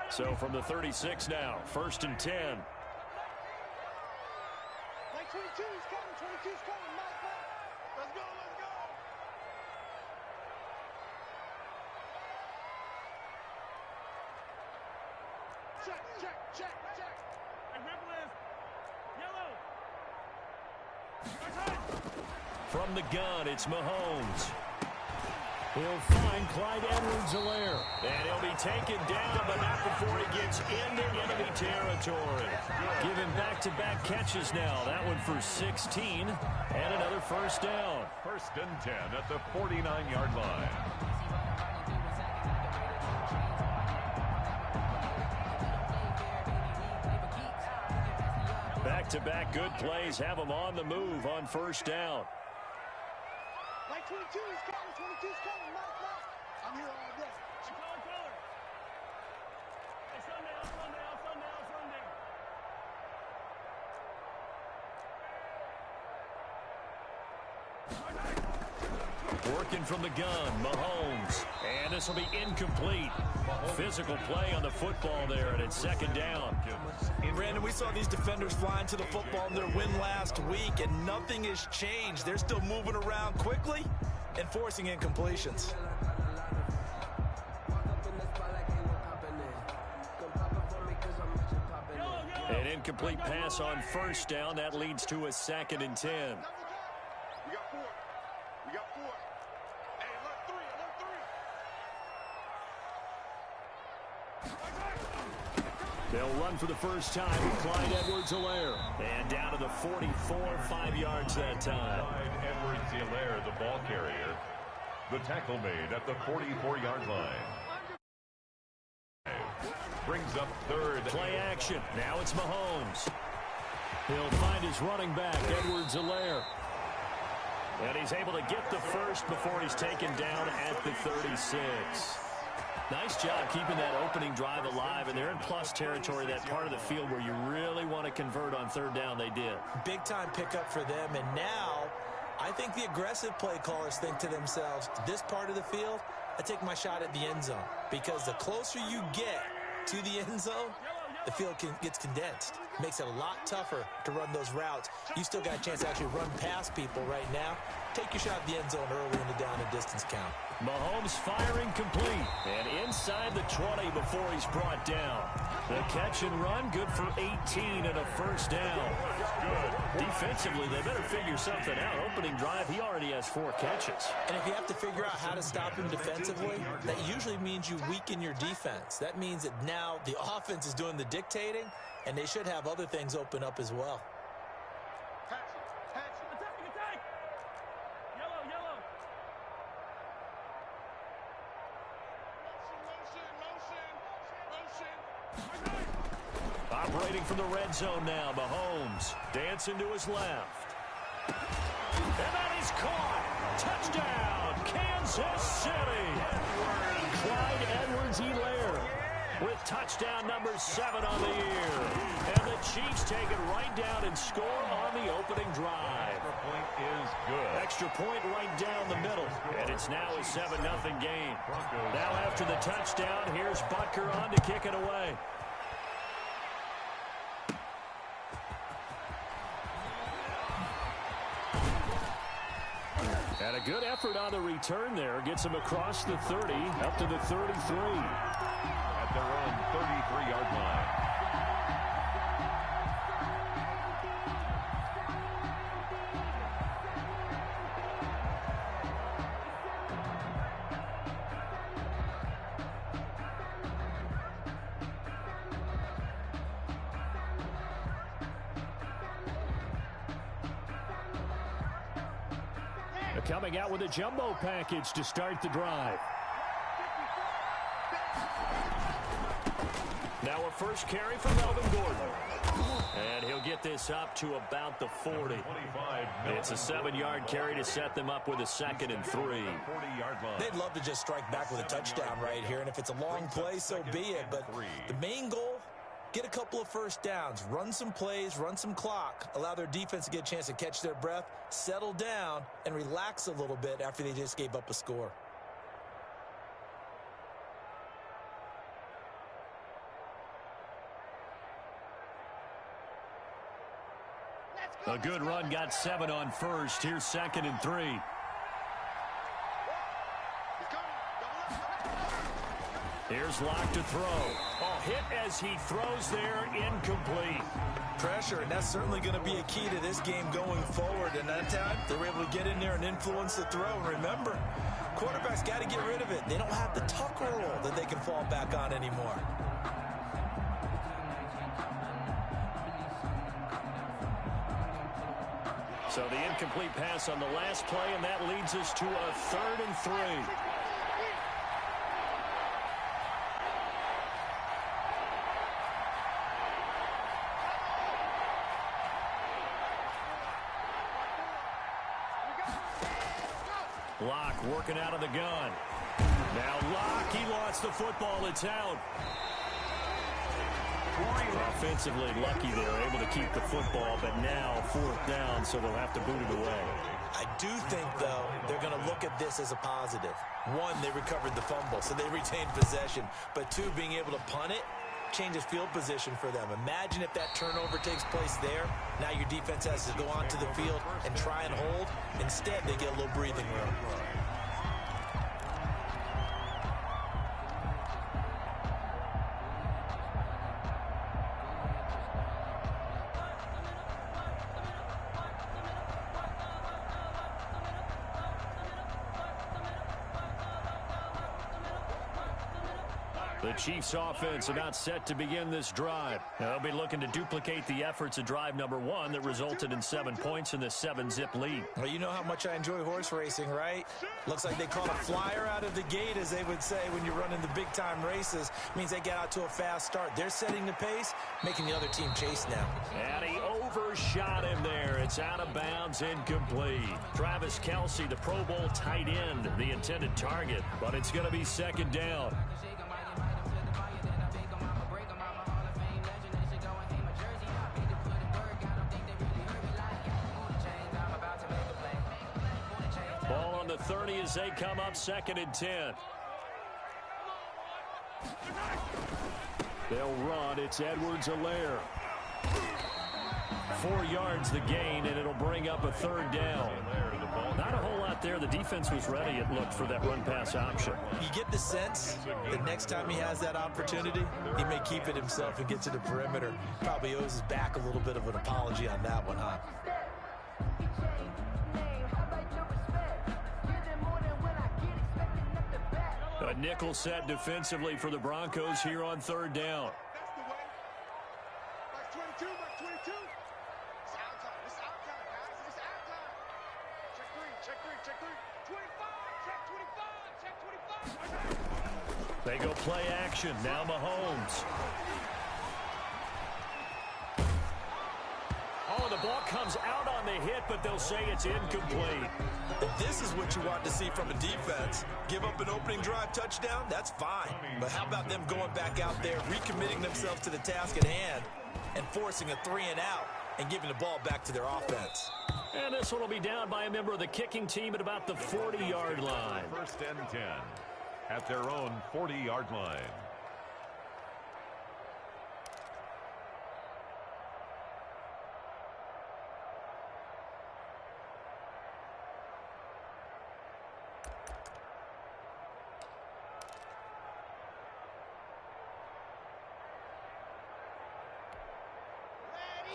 So from the 36 now, 1st and 10. Like 22 is coming, 22 is coming, Mike. Let's go, let's go. Check. Hey, Ripple is yellow. From the gun, it's Mahomes. He'll find Clyde Edwards-Helaire. And he'll be taken down, but not before he gets into enemy territory. Giving back-to-back catches now. That one for 16 and another first down. 1st and 10 at the 49-yard line. Back-to-back good plays have them on the move on 1st down. Like 22 is coming, 22 is coming, Mike. I'm here all day. Color. Hey, Sunday. Working from the gun, Mahomes. And this will be incomplete. Physical play on the football there, and it's 2nd down. Brandon, we saw these defenders flying to the football in their win last week, and nothing has changed. They're still moving around quickly and forcing incompletions. An incomplete pass on 1st down. That leads to a 2nd and 10. We got 4. Hey, alert 3. They'll run for the first time with Clyde Edwards-Helaire. And down to the 44, 5 yards that time. Clyde Edwards-Helaire, the ball carrier. The tackle made at the 44-yard line. Brings up 3rd. Play action. Now it's Mahomes. He'll find his running back, Edwards-Helaire. And he's able to get the first before he's taken down at the 36. Nice job keeping that opening drive alive, and they're in plus territory, that part of the field where you really want to convert on 3rd down. They did. Big-time pickup for them, and now I think the aggressive play callers think to themselves, this part of the field, I take my shot at the end zone, because the closer you get to the end zone, the field gets condensed. Makes it a lot tougher to run those routes. You still got a chance to actually run past people right now. Take your shot at the end zone early in the down and distance count. Mahomes firing complete. And inside the 20 before he's brought down. The catch and run, good for 18 and a first down. Good. Defensively, they better figure something out. Opening drive, he already has 4 catches. And if you have to figure out how to stop him defensively, that usually means you weaken your defense. That means that now the offense is doing the dictating, and they should have other things open up as well. Attack. Yellow. Motion. Operating from the red zone now, Mahomes. Dancing to his left. And that is caught. Touchdown, Kansas City. Clyde Edwards-Helaire with touchdown number 7 on the year. And the Chiefs take it right down and score on the opening drive. Extra point is good. Extra point right down the middle. And it's now a 7-0 game. Now after the touchdown, here's Butker on to kick it away. And a good effort on the return there. Gets him across the 30, up to the 33. At their own 33-yard line. Coming out with a jumbo package to start the drive. Now a first carry from Melvin Gordon. And he'll get this up to about the 40. It's a 7-yard carry to set them up with a 2nd and 3. They'd love to just strike back with a touchdown right here, and if it's a long play, so be it. But the main goal, get a couple of first downs, run some plays, run some clock, allow their defense to get a chance to catch their breath, settle down, and relax a little bit after they just gave up a score. A good run got 7 on first. Here's 2nd and 3. Here's Locke to throw. Oh, hit as he throws there, incomplete. Pressure, and that's certainly going to be a key to this game going forward. And that time, they were able to get in there and influence the throw. And remember, quarterbacks got to get rid of it. They don't have the tuck roll that they can fall back on anymore. So the incomplete pass on the last play, and that leads us to a 3rd and 3. Locke working out of the gun. Now Locke, he lost the football. It's out. Offensively lucky they're able to keep the football, but now 4th down, so they'll have to boot it away. I do think, though, they're going to look at this as a positive. 1, they recovered the fumble, so they retained possession. But 2, being able to punt it changes field position for them. Imagine if that turnover takes place there. Now your defense has to go onto the field and try and hold. Instead, they get a little breathing room. The Chiefs offense about set to begin this drive. They'll be looking to duplicate the efforts of drive number 1 that resulted in 7 points in the 7-zip lead. Well, you know how much I enjoy horse racing, right? Looks like they caught a flyer out of the gate, as they would say when you're running the big-time races. Means they get out to a fast start. They're setting the pace, making the other team chase now. And he overshot him there. It's out of bounds, incomplete. Travis Kelce, the Pro Bowl tight end, the intended target. But it's going to be 2nd down. Ball on the 30 as they come up 2nd and 10. They'll run. It's Edwards-Helaire. 4 yards the gain, and it'll bring up a 3rd down. Not a whole lot there. The defense was ready, it looked, for that run-pass option. You get the sense that next time he has that opportunity, he may keep it himself and get to the perimeter. Probably owes his back a little bit of an apology on that one, huh? A nickel set defensively for the Broncos here on 3rd down. That's the way. Mark 22, Mark 22. It's out time. It's out time, guys. It's out time. Check 3, check 3, check 3. 25, check 25, check 25. They go play action. Now Mahomes. Oh, the ball comes out on the hit, but they'll say it's incomplete. This is what you want to see from a defense. Give up an opening drive touchdown, that's fine. But how about them going back out there, recommitting themselves to the task at hand, and forcing a 3-and-out, and giving the ball back to their offense. And this one will be down by a member of the kicking team at about the 40-yard line. 1st and 10 at their own 40-yard line.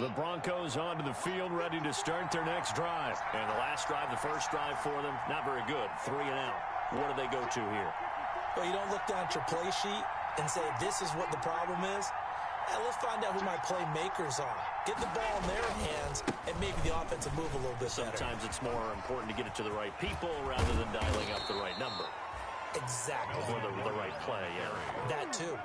The Broncos onto the field, ready to start their next drive. And the last drive, the first drive for them, not very good. 3-and-out. What do they go to here? Well, you don't look down at your play sheet and say, this is what the problem is. Let's find out who my playmakers are. Get the ball in their hands, and maybe the offense will move a little bit better. Sometimes it's more important to get it to the right people rather than dialing up the right number. Exactly. Or the right play, yeah. That too.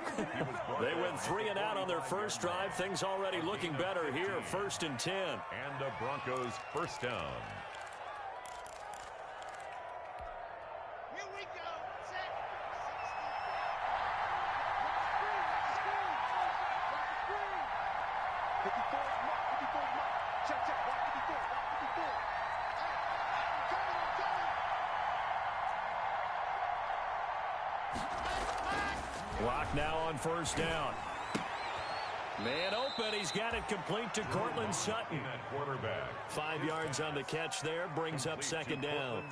They went 3-and-out on their first drive. Things already looking better here. 1st and 10. And the Broncos 1st down. Here we go. Set. 54 is mark. 54 is mark. Check, check. Mark 54. Mark 54. I'm coming. Lock now on 1st down. Man open. He's got it complete to Cortland Sutton. Quarterback. 5 yards on the catch there. Brings up second down.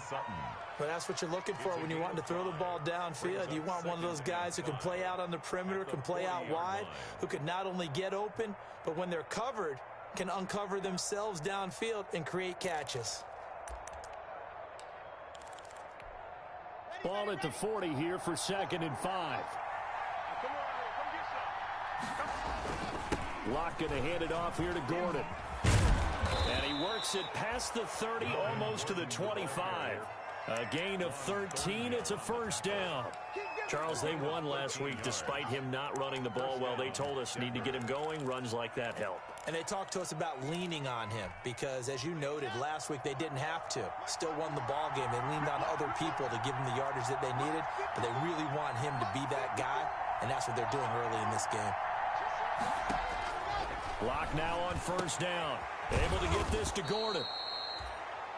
But that's what you're looking for when you want to throw the ball downfield. You want one of those guys who can play out on the perimeter, can play out wide, who can not only get open, but when they're covered, can uncover themselves downfield and create catches. Ball at the 40 here for 2nd and 5. Locke going to hand it off here to Gordon. And he works it past the 30, almost to the 25. A gain of 13. It's a first down. Charles, they won last week despite him not running the ball well. They told us need to get him going. Runs like that help. And they talked to us about leaning on him because, as you noted, last week they didn't have to. Still won the ball game. They leaned on other people to give them the yardage that they needed, but they really want him to be that guy, and that's what they're doing early in this game. Locke now on first down. Able to get this to Gordon.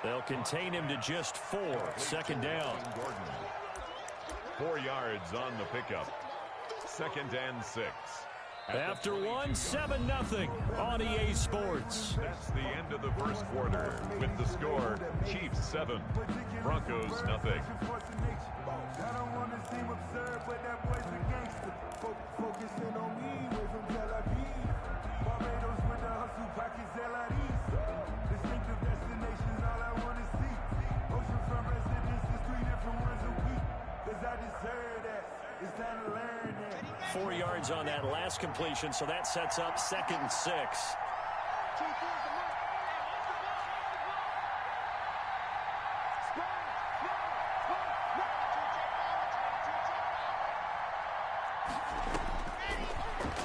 They'll contain him to just 4. Second down. 4 yards on the pickup. 2nd and 6. After 1, 7-0 on EA Sports. That's the end of the first quarter. With the score, Chiefs 7, Broncos 0. I don't want to seem absurd, but that boy's a gangster. Focusing on me, way from Tel Aviv. Barbados with the hustle, pockets LIDs. Distinctive destinations, all I want to see. Oceanfront residences, 3 different ones a week. Cause I deserve that. It's time to learn that. 4 yards on that last completion, so that sets up 2nd and 6.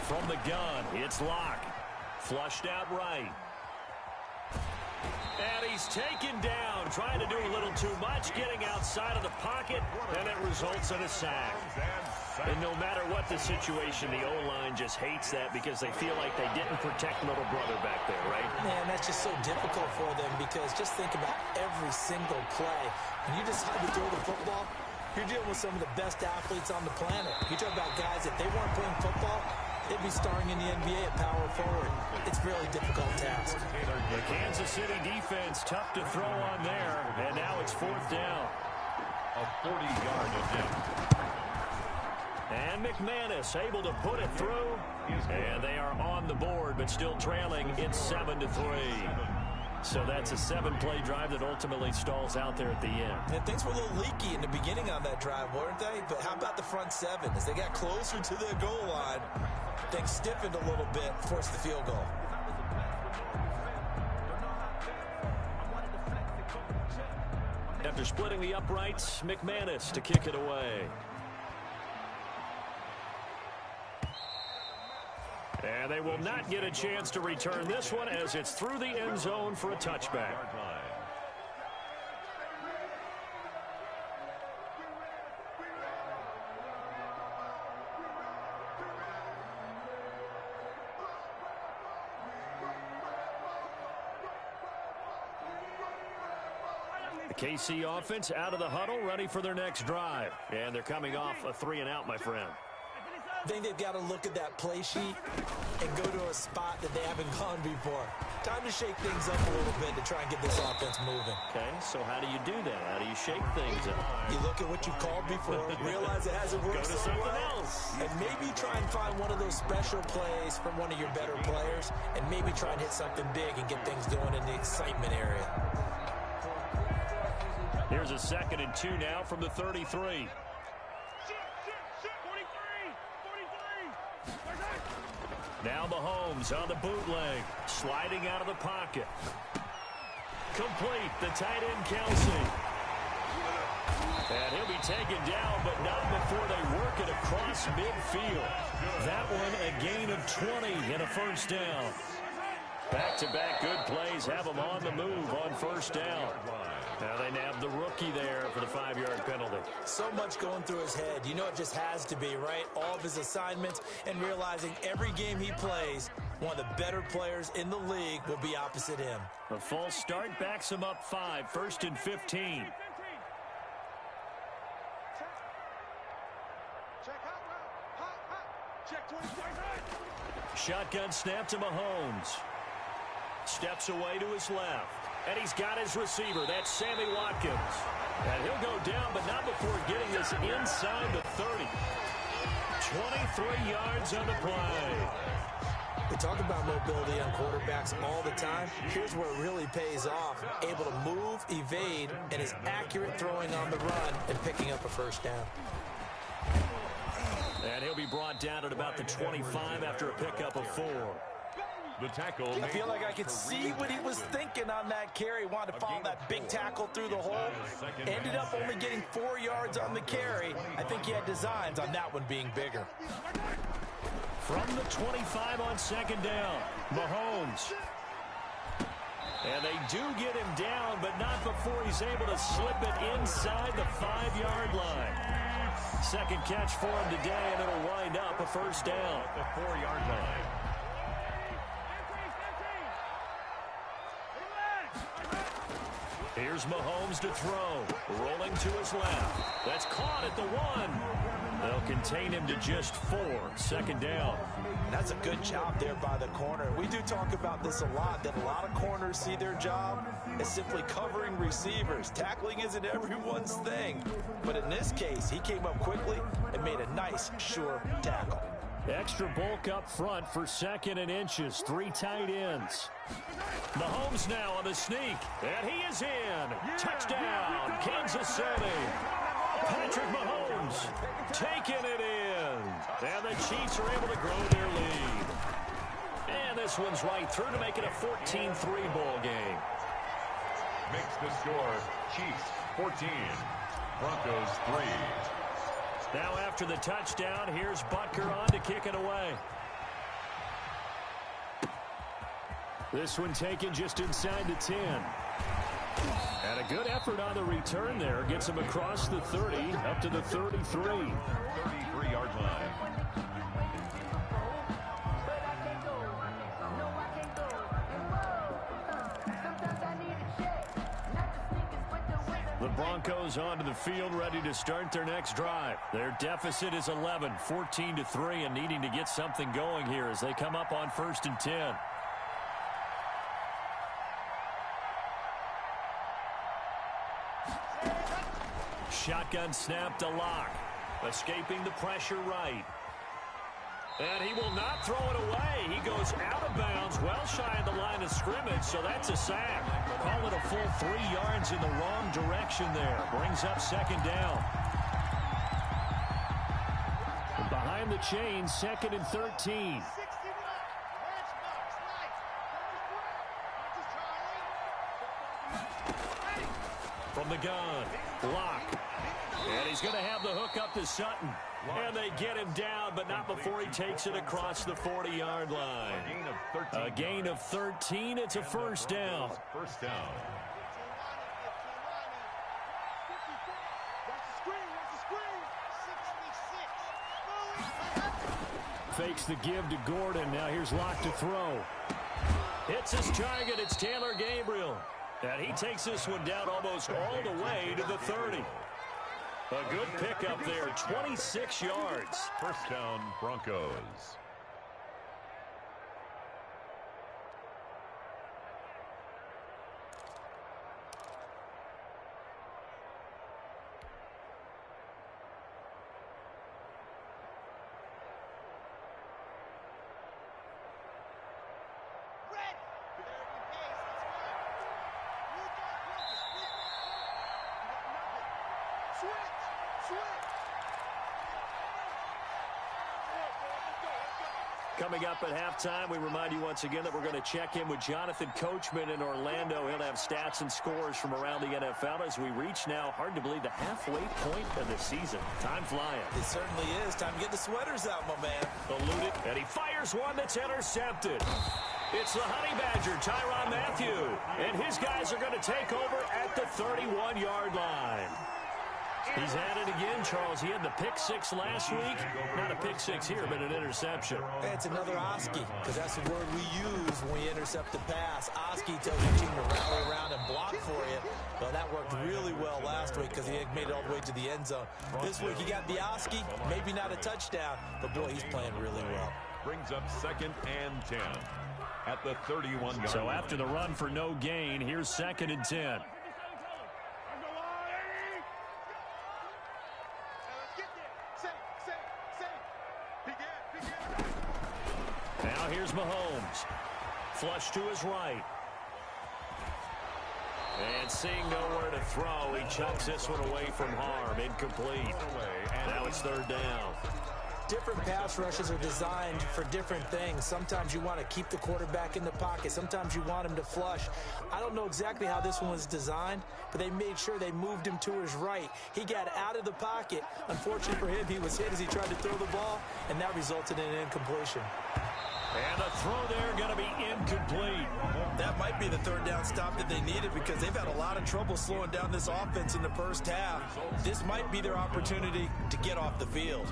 From the gun, it's Locke. Flushed out right. And he's taken down, trying to do a little too much, getting outside of the pocket, and it results in a sack. And no matter what the situation, the O-line just hates that because they feel like they didn't protect little brother back there, right? Man, that's just so difficult for them because just think about every single play. When you decide to throw the football, you're dealing with some of the best athletes on the planet. You talk about guys, if they weren't playing football, they'd be starring in the NBA at power forward. It's a really difficult task. The Kansas City defense, tough to throw on there, and now it's 4th down. A 40-yard attempt. And McManus able to put it through, and they are on the board, but still trailing. It's 7-3. So that's a 7-play drive that ultimately stalls out there at the end. And things were a little leaky in the beginning on that drive, weren't they? But how about the front 7? As they got closer to the goal line, things stiffened a little bit, forced the field goal. After splitting the uprights, McManus to kick it away. And they will not get a chance to return this one as it's through the end zone for a touchback. The KC offense out of the huddle, ready for their next drive. And they're coming off a 3-and-out, my friend. I think they've got to look at that play sheet and go to a spot that they haven't gone before. Time to shake things up a little bit to try and get this offense moving. Okay, so how do you do that? How do you shake things up? You look at what you've called before, realize it hasn't worked Go to so something well, else. and maybe try and find one of those special plays from one of your better players, and maybe try and hit something big and get things going in the excitement area. Here's a 2nd and 2 now from the 33. Now Mahomes on the bootleg, sliding out of the pocket. Complete, the tight end Kelsey. And he'll be taken down, but not before they work it across midfield. That one a gain of 20 and a first down. Back-to-back good plays have them on the move on first down. Now they nab the rookie there for the 5-yard penalty. So much going through his head. You know it just has to be, right? All of his assignments and realizing every game he plays, one of the better players in the league will be opposite him. A false start backs him up 5, 1st and 15. Check 25. Shotgun snap to Mahomes. Steps away to his left. And he's got his receiver. That's Sammy Watkins. And he'll go down, but not before getting this inside the 30. 23 yards on the play. We talk about mobility on quarterbacks all the time. Here's where it really pays off. Able to move, evade, and is accurate throwing on the run and picking up a first down. And he'll be brought down at about the 25 after a pickup of 4. The tackle. I feel like I could see what he was thinking on that carry. Wanted to follow that big tackle through the hole. Ended up only getting 4 yards on the carry. I think he had designs on that one being bigger. From the 25 on second down, Mahomes. And they do get him down, but not before he's able to slip it inside the 5-yard line. Second catch for him today, and it'll wind up a first down. At the 4-yard line. Here's Mahomes to throw. Rolling to his left. That's caught at the 1. They'll contain him to just 4. Second down. That's a good job there by the corner. We do talk about this a lot, that a lot of corners see their job as simply covering receivers. Tackling isn't everyone's thing. But in this case, he came up quickly and made a nice, sure tackle. Extra bulk up front for 2nd and inches. 3 tight ends. Mahomes now on the sneak. And he is in. Touchdown, Kansas City. Patrick Mahomes taking it in. And the Chiefs are able to grow their lead. And this one's right through to make it a 14-3 ball game. Makes the score Chiefs 14, Broncos 3. Now after the touchdown, here's Butker on to kick it away. This one taken just inside the 10. And a good effort on the return there. Gets him across the 30, up to the 33. 33-yard line. The Broncos onto the field, ready to start their next drive. Their deficit is 11, 14-3, and needing to get something going here as they come up on 1st and 10. Shotgun snap to Locke. Escaping the pressure right. And he will not throw it away. He goes out of bounds, well shy of the line of scrimmage, so that's a sack. Call it a full 3 yards in the wrong direction there. Brings up 2nd down. And behind the chains, 2nd and 13. From the gun, Locke. And he's going to have the hook up to Sutton. And they get him down, but not before he takes it across the 40-yard line. A gain of 13. It's a first down. First down. Fakes the give to Gordon. Now here's Locke to throw. Hits his target. It's Taylor Gabriel. And he takes this one down almost all the way to the 30. A good pickup there, 26 yards. First down, Broncos. Coming up at halftime, we remind you once again that we're going to check in with Jonathan Coachman in Orlando. He'll have stats and scores from around the NFL as we reach now, hard to believe, the halfway point of the season. Time flying. It certainly is. Time to get the sweaters out, my man. Eluded, and he fires one that's intercepted. It's the Honey Badger, Tyrann Mathieu, and his guys are going to take over at the 31-yard line. He's at it again, Charles. He had the pick six last week. Not a pick six here, but an interception. It's another Oski, because that's the word we use when we intercept the pass. Oski tells your team to rally around and block for you. Well, that worked really well last week because he made it all the way to the end zone. This week he got the Oski, maybe not a touchdown, but boy, he's playing really well. Brings up 2nd and 10 at the 31-yard So line. after the run for no gain, here's 2nd and 10. Now here's Mahomes. Flush to his right. And seeing nowhere to throw, he chucks this one away from harm. Incomplete. Now it's 3rd down. Different pass rushes are designed for different things. Sometimes you want to keep the quarterback in the pocket. Sometimes you want him to flush. I don't know exactly how this one was designed, but they made sure they moved him to his right. He got out of the pocket. Unfortunately for him, he was hit as he tried to throw the ball, and that resulted in an incompletion. And the throw there going to be incomplete. That might be the 3rd down stop that they needed because they've had a lot of trouble slowing down this offense in the first half. This might be their opportunity to get off the field.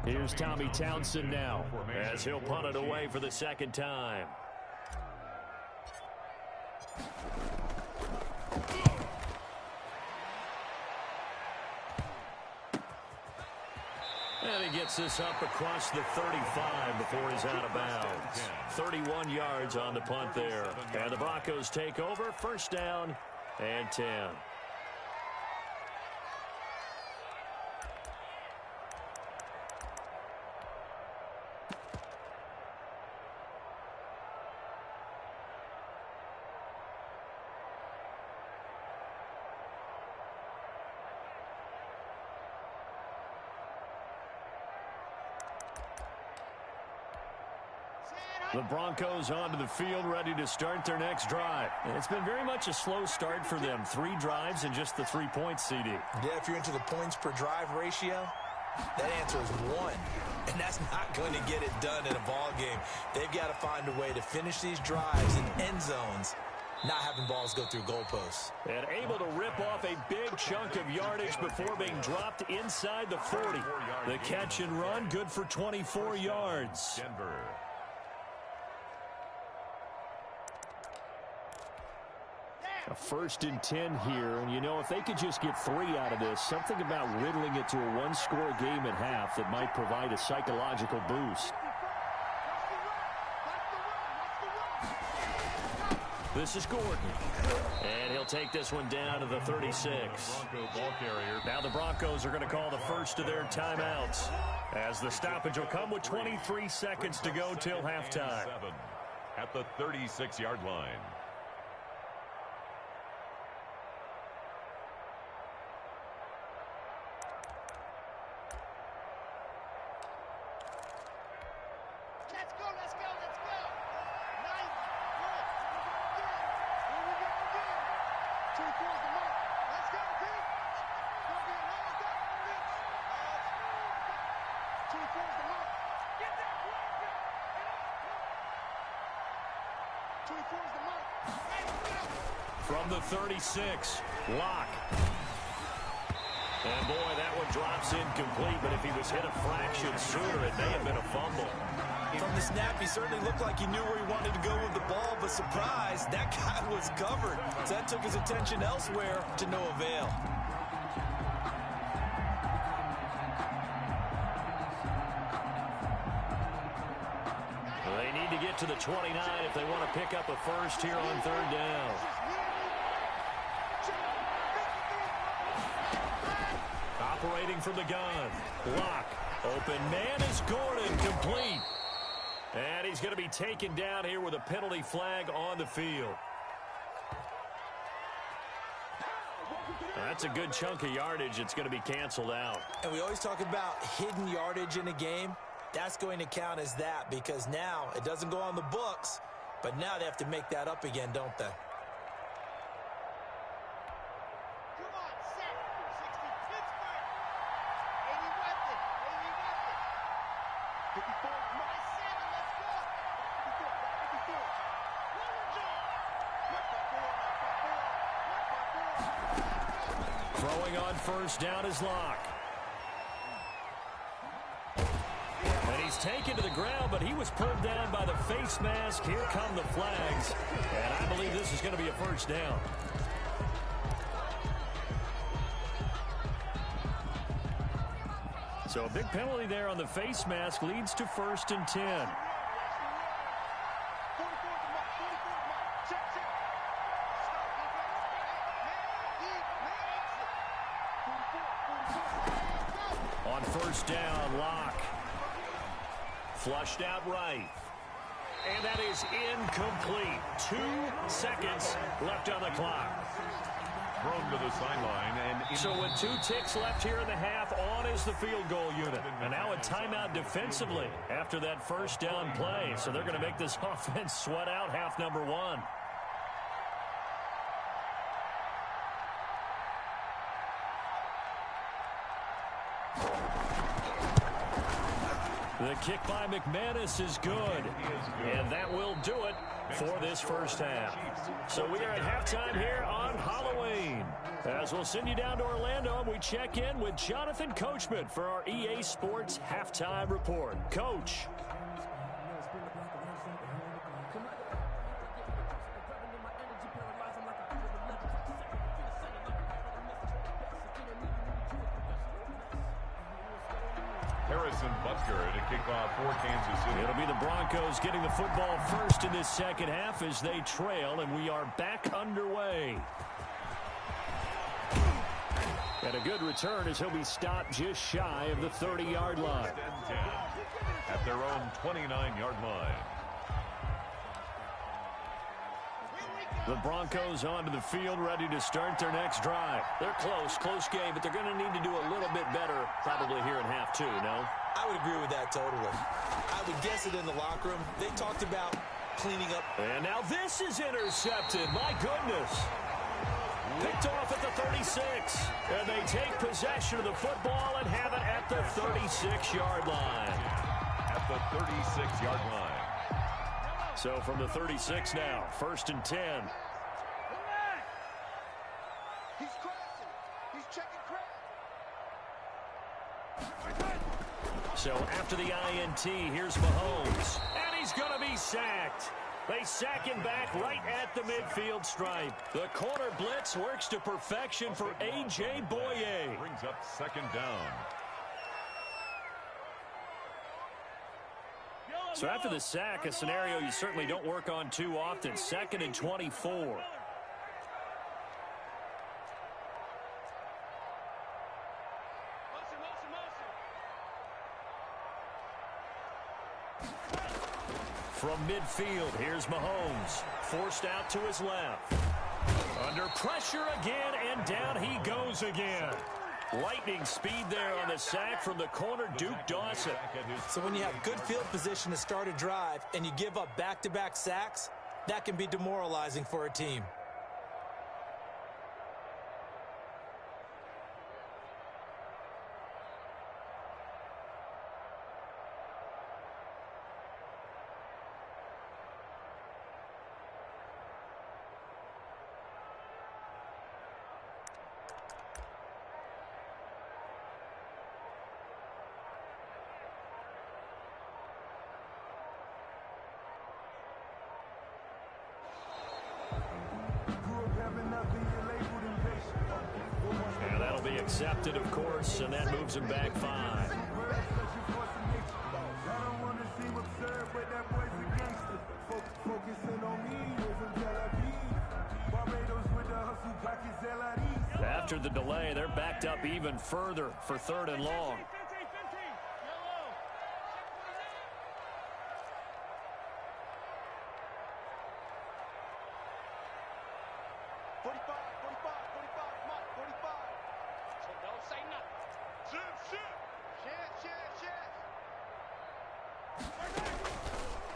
Here's Tommy Townsend now as he'll punt it away for the 2nd time. And he gets this up across the 35 before he's out of bounds. 31 yards on the punt there. And the Broncos take over. 1st down and 10. The Broncos onto the field, ready to start their next drive. And it's been very much a slow start for them. 3 drives and just the 3 points, CD. Yeah, if you're into the points per drive ratio, that answer is 1. And that's not going to get it done in a ball game. They've got to find a way to finish these drives in end zones, not having balls go through goalposts. And able to rip off a big chunk of yardage before being dropped inside the 40. The catch and run, good for 24 yards. Denver. A 1st and 10 here, and you know, if they could just get 3 out of this, something about whittling it to a 1-score game at half that might provide a psychological boost. This is Gordon, and he'll take this one down to the 36. Bronco ball carrier. Now the Broncos are going to call the first of their timeouts, as the stoppage will come with 23 seconds to go till halftime. At the 36-yard line. From the 36, Locke. And boy, that one drops incomplete, but if he was hit a fraction sooner, it may have been a fumble. From the snap, he certainly looked like he knew where he wanted to go with the ball, but surprise, that guy was covered. So that took his attention elsewhere to no avail. They need to get to the 29 if they want to pick up a first here on 3rd down. Operating from the gun. Locke. Open man is Gordon. Complete. And he's going to be taken down here with a penalty flag on the field. That's a good chunk of yardage. It's going to be canceled out. And we always talk about hidden yardage in a game. That's going to count as that because now it doesn't go on the books, but now they have to make that up again, don't they? Throwing on first down is Locke. And he's taken to the ground, but he was pulled down by the face mask. Here come the flags. And I believe this is going to be a first down. So a big penalty there on the face mask leads to 1st and 10. On first down, Locke. Flushed out right. And that is incomplete. 2 seconds left on the clock. Thrown to the sideline. And so with 2 ticks left here in the half, on is the field goal unit. And now a timeout defensively after that first down play. So they're going to make this offense sweat out half number 1. The kick by McManus is good. And that will do it for this first half. So we are at halftime here on Halloween. As we'll send you down to Orlando, and we check in with Jonathan Coachman for our EA Sports Halftime Report. Coach. Harrison Butker to kick off for Kansas City. It'll be the Broncos getting the football first in this second half as they trail, and we are back underway. And a good return as he'll be stopped just shy of the 30-yard line. At their own 29-yard line. The Broncos onto the field, ready to start their next drive. They're close game, but they're going to need to do a little bit better probably here in half 2, no? I would agree with that totally. I would guess it in the locker room. They talked about cleaning up. And now this is intercepted. My goodness. Picked off at the 36. And they take possession of the football and have it at the 36-yard line. At the 36-yard line. So from the 36 now, 1st and 10. He's crashing. He's checking crash. So after the INT, here's Mahomes. And he's going to be sacked. They sack him back right at the midfield stripe. The corner blitz works to perfection for A.J. Boye. Brings up 2nd down. So after the sack, a scenario you certainly don't work on too often. 2nd and 24. From midfield, here's Mahomes. Forced out to his left. Under pressure again, and down he goes again. Lightning speed there on the sack from the corner, Duke Dawson. So when you have good field position to start a drive and you give up back-to-back sacks, that can be demoralizing for a team. And that'll be accepted, of course, and that moves him back 5. After the delay, they're backed up even further for 3rd and long.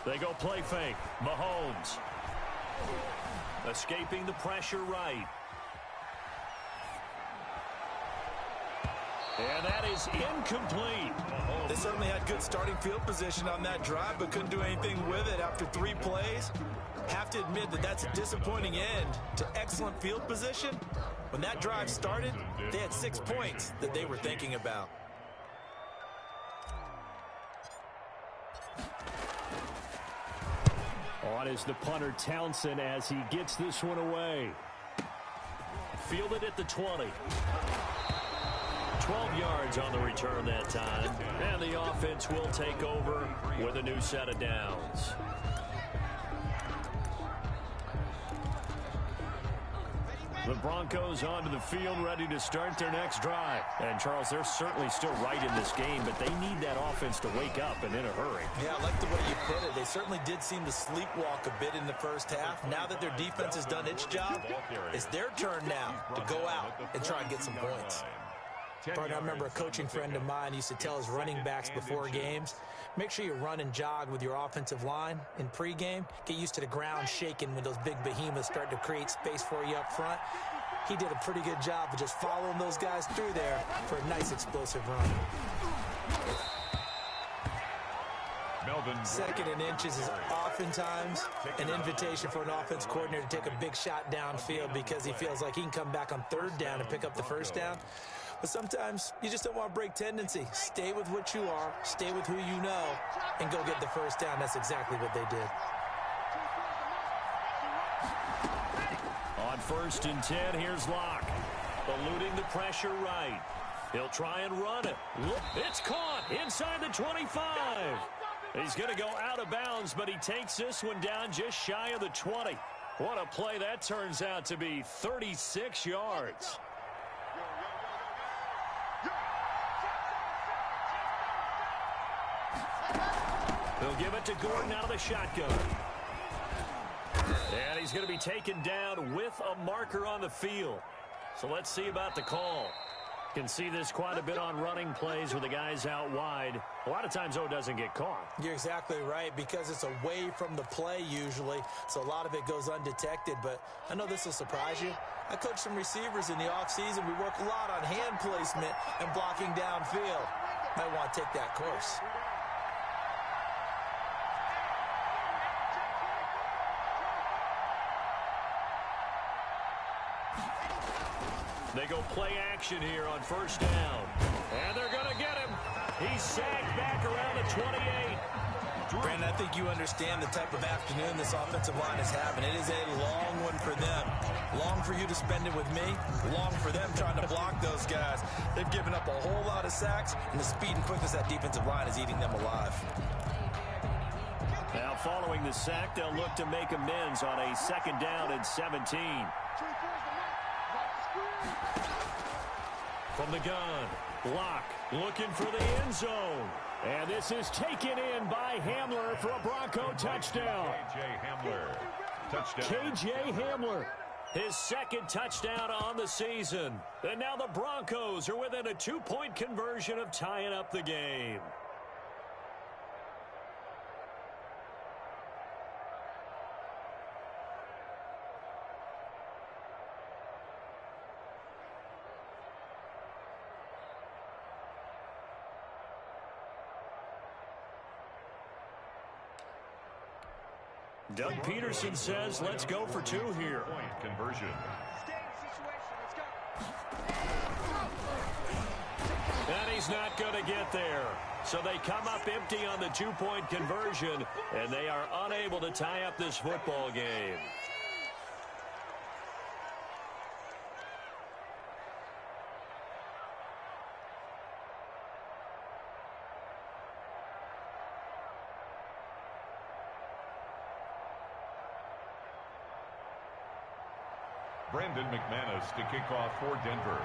They go play fake. Mahomes. Escaping the pressure right. And that is incomplete. They certainly had good starting field position on that drive, but couldn't do anything with it after 3 plays. Have to admit that that's a disappointing end to excellent field position. When that drive started, they had 6 points that they were thinking about. On is the punter Townsend as he gets this one away. Fielded at the 20. 12 yards on the return that time. And the offense will take over with a new set of downs. The Broncos onto the field, ready to start their next drive. And, Charles, they're certainly still right in this game, but they need that offense to wake up and in a hurry. Yeah, I like the way you put it. They certainly did seem to sleepwalk a bit in the first half. Now that their defense has done its job, it's their turn now to go out and try and get some points. Partner, I remember a coaching friend of mine used to tell his running backs before games, make sure you run and jog with your offensive line in pregame. Get used to the ground shaking when those big behemoths start to create space for you up front. He did a pretty good job of just following those guys through there for a nice explosive run. Second and inches is oftentimes an invitation for an offense coordinator to take a big shot downfield because he feels like he can come back on third down and pick up the first down. But sometimes you just don't want to break tendency. Stay with what you are, stay with who you know, and go get the first down. That's exactly what they did. On 1st and 10, here's Locke. Eluding the pressure right. He'll try and run it. It's caught inside the 25. He's going to go out of bounds, but he takes this one down just shy of the 20. What a play that turns out to be, 36 yards. He'll give it to Gordon out of the shotgun. And he's going to be taken down with a marker on the field. So let's see about the call. Can see this quite a bit on running plays with the guys out wide. A lot of times, though, it doesn't get caught. You're exactly right, because it's away from the play usually, so a lot of it goes undetected. But I know this will surprise you. I coach some receivers in the offseason. We work a lot on hand placement and blocking downfield. Might want to take that course. They go play action here on 1st down. And they're going to get him. He's sacked back around the 28. Brandon, I think you understand the type of afternoon this offensive line is having. It is a long one for them. Long for you to spend it with me. Long for them trying to block those guys. They've given up a whole lot of sacks, and the speed and quickness of that defensive line is eating them alive. Now following the sack, they'll look to make amends on a 2nd down and 17. From the gun, Locke looking for the end zone. And this is taken in by Hamler for a Bronco touchdown. KJ Hamler, his 2nd touchdown on the season. And now the Broncos are within a 2-point conversion of tying up the game. Doug Peterson says, let's go for 2 here. Point conversion. And he's not going to get there. So they come up empty on the 2-point conversion, and they are unable to tie up this football game. Brandon McManus to kick off for Denver.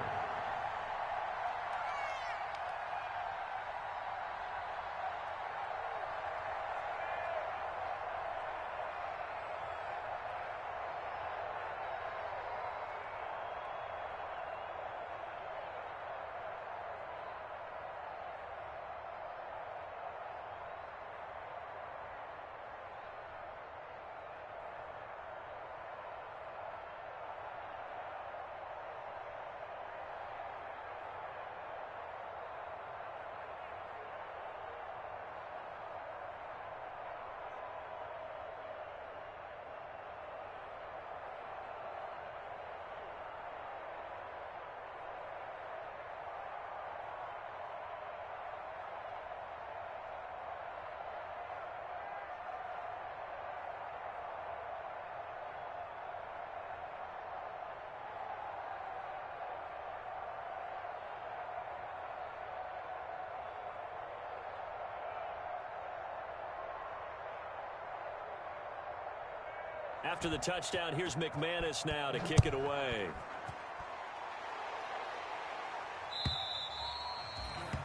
After the touchdown, here's McManus now to kick it away.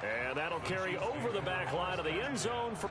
And that'll carry over the back line of the end zone for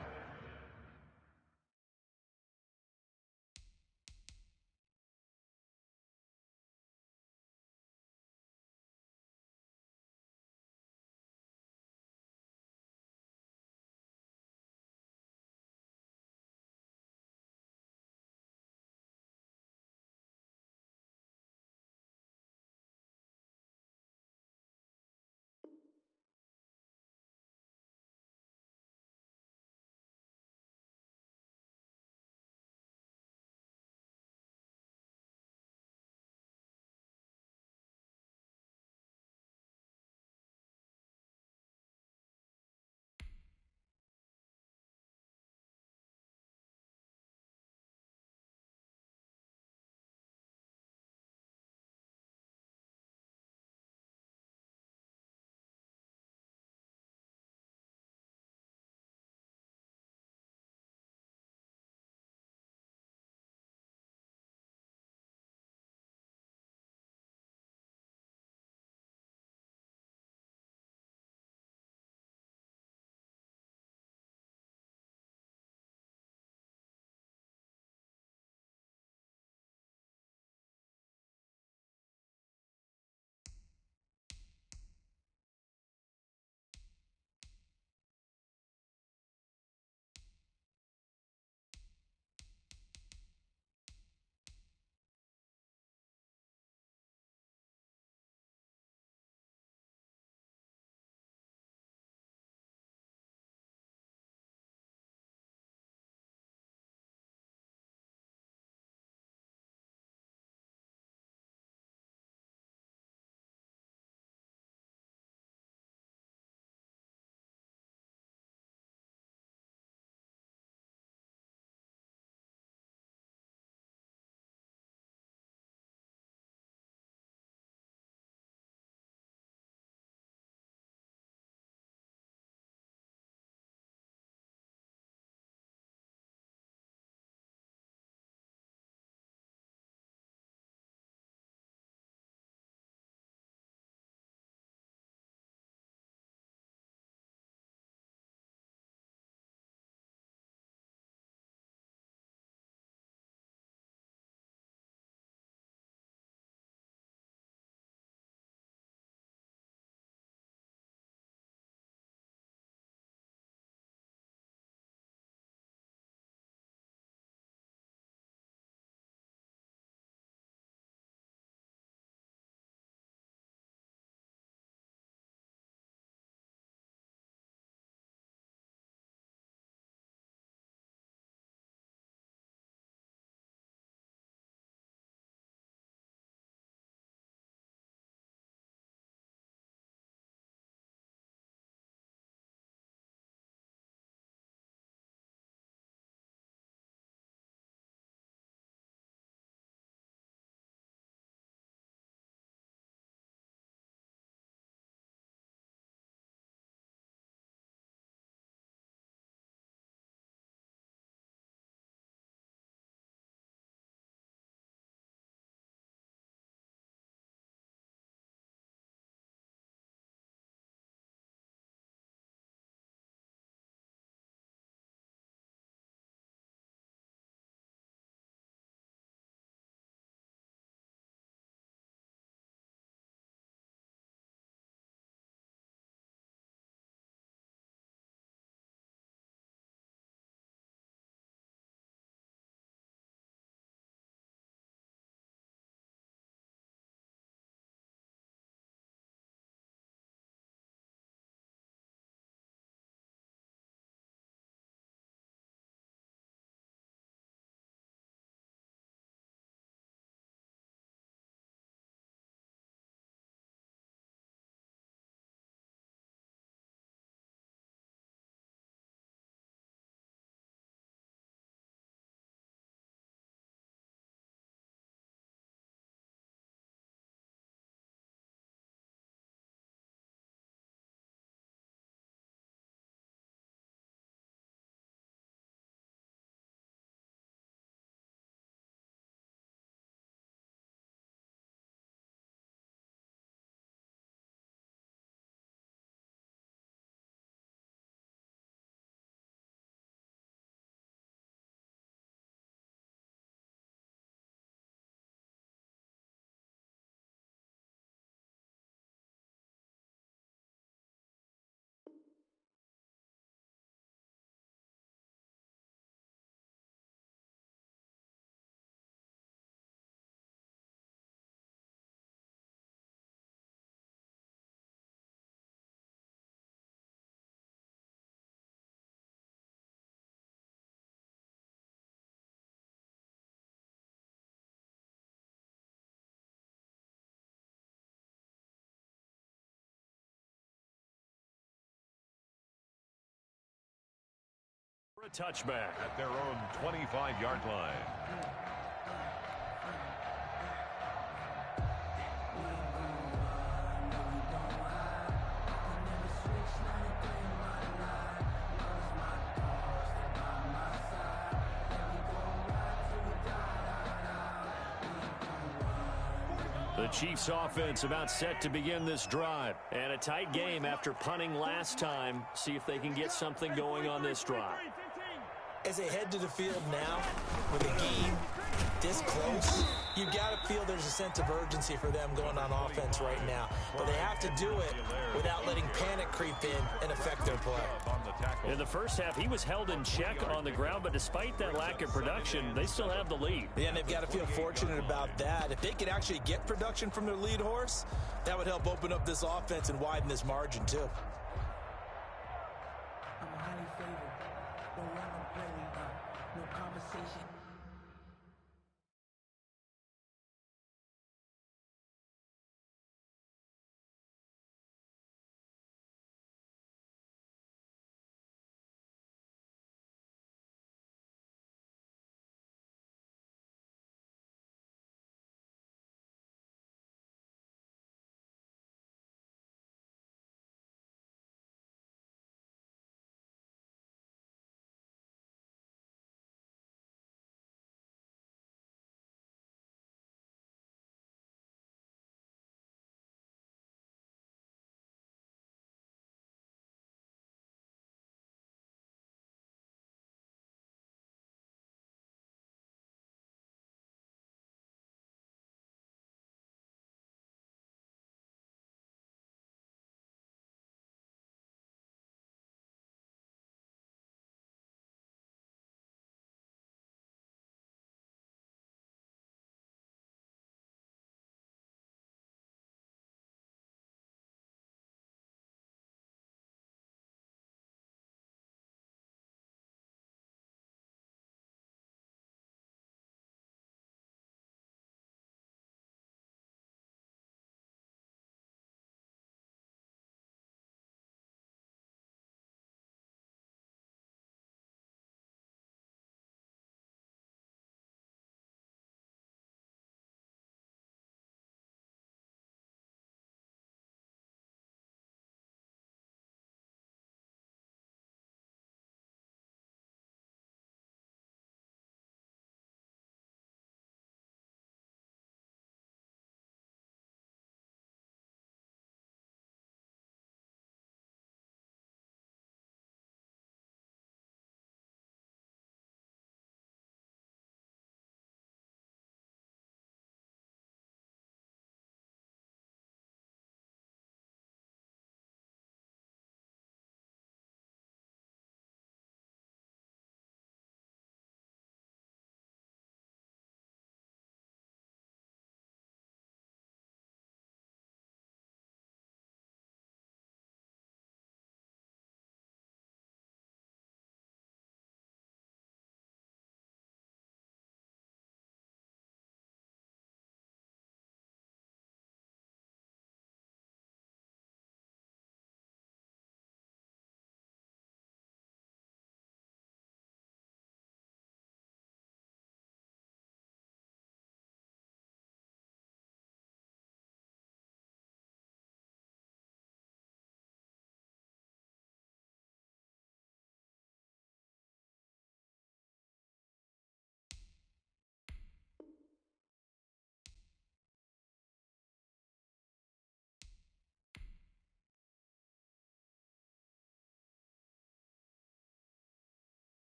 For a touchback. At their own 25-yard line. The Chiefs offense about set to begin this drive. And a tight game after punting last time. See if they can get something going on this drive. As they head to the field now, with the game this close, you've got to feel there's a sense of urgency for them going on offense right now. But they have to do it without letting panic creep in and affect their play. In the first half, he was held in check on the ground, but despite that lack of production, they still have the lead. Yeah, and they've got to feel fortunate about that. If they could actually get production from their lead horse, that would help open up this offense and widen this margin, too.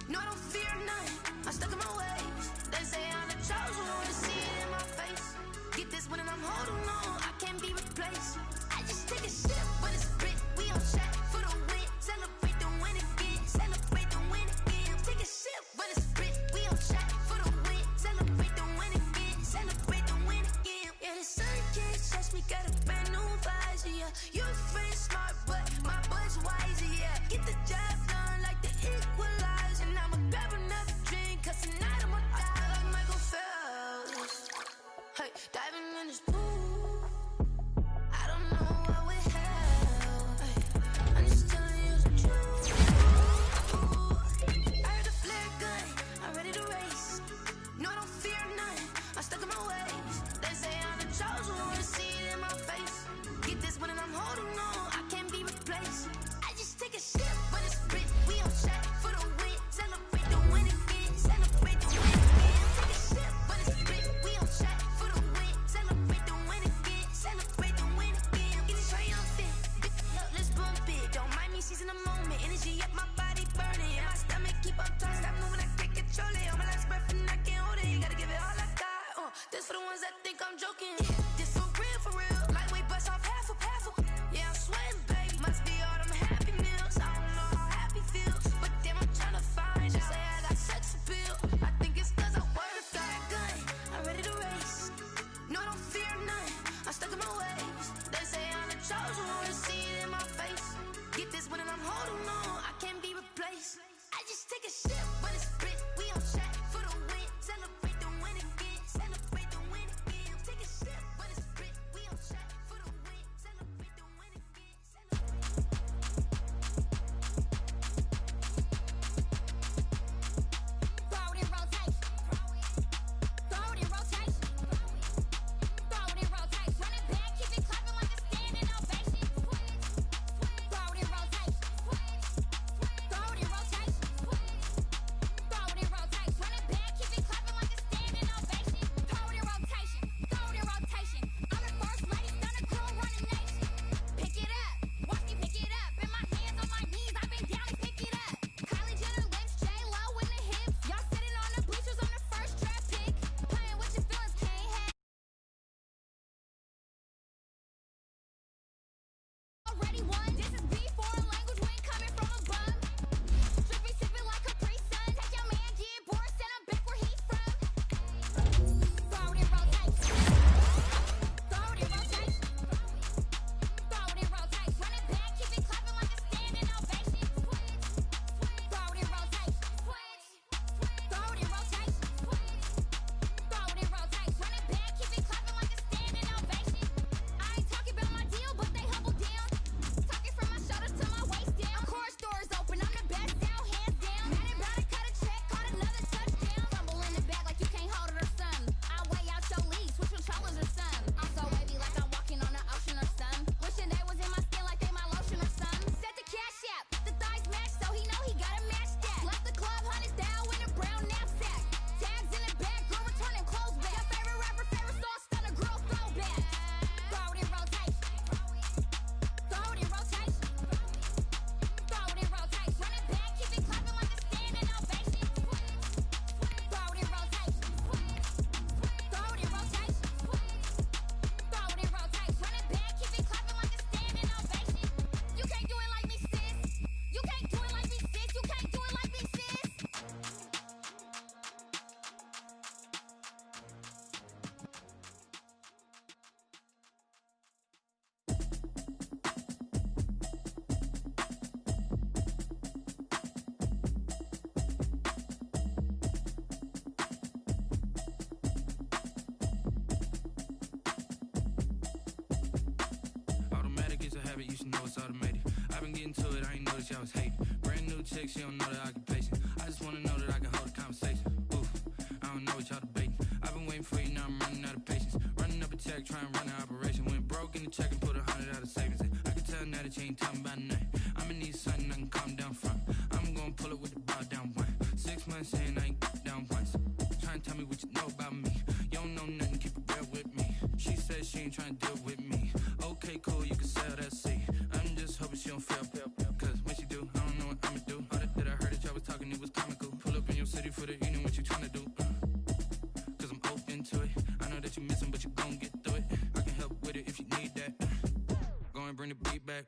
No, I don't fear none. I'm stuck in my ways. They say I'm the chosen one. See it in my face. Get this one and I'm holding on. I can't be replaced. I just take a sip when it's spit. We on track for the win. Celebrate the win again. Celebrate the win again. Take a sip when it's spit. We on track for the win. Celebrate the win again. Celebrate the win again. Yeah, the sun can't touch me. Got a brand new visor. Yeah, you friend smart, but my bud's wiser. Yeah, get the job done like the equalizer. And I'ma grab another drink, 'cause tonight I'ma die like Michael Phelps. Hey, diving in this pool. I don't know what we have. Hey, I'm just telling you the truth. I heard the flare gun. I'm ready to race. No, I don't fear none. I'm stuck in my ways. They say I'm the chosen one. See it in my face. Get this one and I'm holding on. I can't be replaced. I just take a sip when it's spit. We on track for the win. Celebrate the win again. Celebrate the win again. Take a sip when it's spit. We on track for the win. Celebrate the win again. Celebrate the win again. Get it triumphant. Look, let's bump it. Don't mind me seizing the moment. Energy up my body burning. And my stomach keep up tight. Stop moving, I can't control it. On my last breath and I can't hold it. You gotta give it all I got. This for the ones that think I'm joking. This for real, for real. Lightweight bust off half a half. Yeah, I'm sweating, baby. Must be all them happy meals. I don't know how happy feels, but damn, I'm tryna find you. Say I got sex appeal. I think it's 'cause I work. Got a gun. I'm ready to race. No, I don't fear none. I'm stuck in my ways. They say I'm the chosen one. See it in my face. Get this one and I'm holding on. I can't be replaced. I just take a sip when it's spit. We on track for the win. Celebrate the win again. Celebrate the win again. Take a sip when it's spit. We on track for the win. Celebrate the win again. Throw it in rotation. Throw it in rotation. Throw it in rotation. Run it back, keep it clapping like a standing ovation. Throw it in rotation. Throw it in rotation. Throw it in rotation. Run it back, keep it clapping like a standing ovation. Throw it in rotation. Throw it in rotation. I'm the first lady, stunner crew, running nation. Pick it up, watch me pick it up. In my hands, on my knees, I've been down and pick it up. Kylie Jenner lips, J-Lo in the hips. Y'all sitting on the bleachers on the first draft pick. Playing with your feelings, can't have. Already won. This is B foreign language, we ain't coming from a bum. Drippy sipping like Capri Sun. Take your man, get bored, send him back where he's from. Throw it in rotation. Throw it in rotation. Throw it in rotation. Run it back, keep it clapping like a standing ovation. Throw it in rotation. Throw it in rotation. Throw it in rotation. Run it back, keep it clapping like a standing ovation. I ain't talking about my deal, but they humble down. Talking from my shoulders to my waist down. Core stores open, I'm the best now, hands down. Madden about to cut a check, caught another touchdown. Fumble in the bag like you can't hold it or something. I weigh out your league, switch controllers or something. I'm so wavy like I'm walking on the ocean or something. Wishing they was in my skin like they my lotion or something. Set the cash app, the thighs match, so he know he gotta match that. Left the club, hundreds down in a brown knapsack. Tags in the bag, girl returning clothes back. Your favorite rapper, favorite song, stunner, girl throwback. Throw it in rotation. Throw it in rotation. Throw it in rotation. Run it back, keep it clapping like a standing ovation. Throw it in rotation. Throw it in rotation. Throw it in rotation. Run it back, keep it clapping like a standing ovation. You can't do it like me, sis. You can't do it like me, sis. You can't do it like me, sis. Automatic is a habit, you should know it's automated. I've been getting to it, I ain't noticed y'all was hating. Brand new chick, she don't know the occupation. I just wanna know that I can hold a conversation. Oof, I don't know what y'all debating. I've been waiting for you, now I'm running out of patience. Running up a check, trying to run an operation. Went broke in the check and put 100 out of savings in. I can tell now that you ain't talking about nothing. I'ma need something I can calm down from. I'm gonna pull it with the bow down one. 6 months in, I ain't down once. Trying to tell me what you know about me. You don't know nothing, keep it real with me. She said she ain't trying to deal with me. Okay, cool, you can sell that seat. I'm just hoping she don't fail. Cause when she do, I don't know what I'ma do. All that I heard that y'all was talking, it was comical. bring the beat back.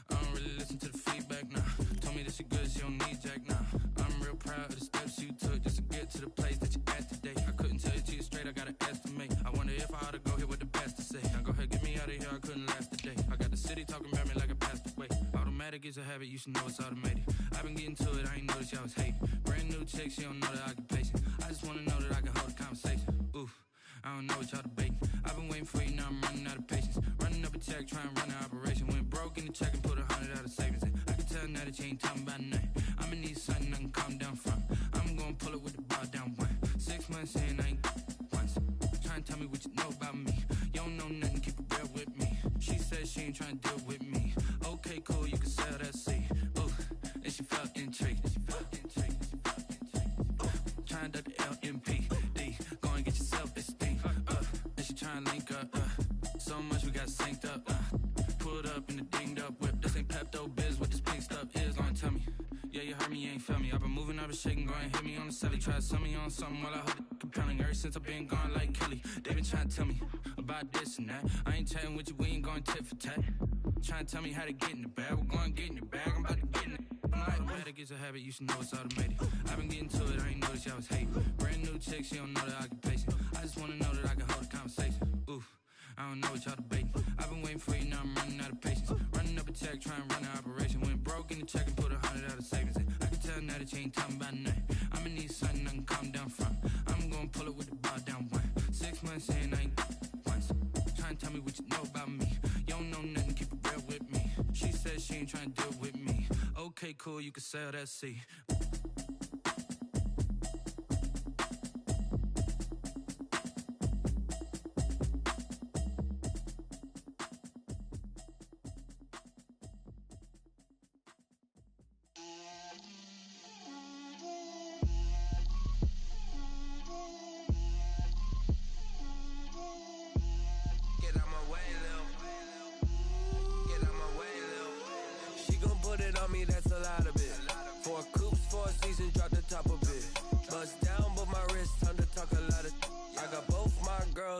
I don't really listen to the feedback, nah. Told me that she good, she don't need jack, nah. I'm real proud of the steps you took just to get to the place that you at today. I couldn't tell you to you straight, I gotta estimate. I wonder if I ought to go here with the best to say. Now go ahead, get me out of here, I couldn't last a day. I got the city talking about me like I passed away. Automatic is a habit, you should know it's automated. I've been getting to it, I ain't noticed y'all was hating. Brand new chick, she don't know the occupation. I just wanna know that I can hold a conversation. Oof, I don't know what y'all debating. I've been waiting for you, now I'm running out of patience. Running up a check, trying to run an operation. Went broke in the check and put 100 out of savings in. I can tell now that you ain't talking about nothing. I'ma need something I can calm down from. I'm gonna pull it with the bar down one. 6 months in, I ain't once. Trying to tell me what you know about me. You don't know nothing, keep it real with me. She said she ain't trying to deal with me. Okay, cool, you can sell that seed. Ooh, and she felt intrigued. Trying to duck the LMPD. Go and get your self-esteem. And she trying to link up. So much we got synced up. Pulled up in the dinged up whip. This ain't Pepto-Biz, what this pink stuff is. Gonna tell me. Yeah, you heard me, you ain't felt me. I've been moving, I've been shaking, go and hit me on the celly. Try to sell me on something while I hold it compelling. Ever since I've been gone like Kelly, they been trying to tell me about this and that. I ain't chatting with you, we ain't going tit for tat. Trying to tell me how to get in the bag. We're going to get in the bag, I'm about to get in it. I'm like, automatic is a habit, you should know it's automated. I've been getting to it, I ain't noticed y'all was hating. Brand new chick, she don't know the occupation. I just wanna know that I can hold a conversation. Oof, I don't know what y'all debating. I've been waiting for you, now I'm running out of patience. Running up a check, trying to run an operation. Went broke in the check and put 100 out of savings in. I can tell now that you ain't talking about nothing. I'ma need something I can calm down from. I'm gonna pull it with the bar down one. 6 months in, I ain't once. Trying to tell me what you know about me. You don't know nothing, keep it real with me. She said she ain't trying to deal with me. Okay, cool, you can sell that seed.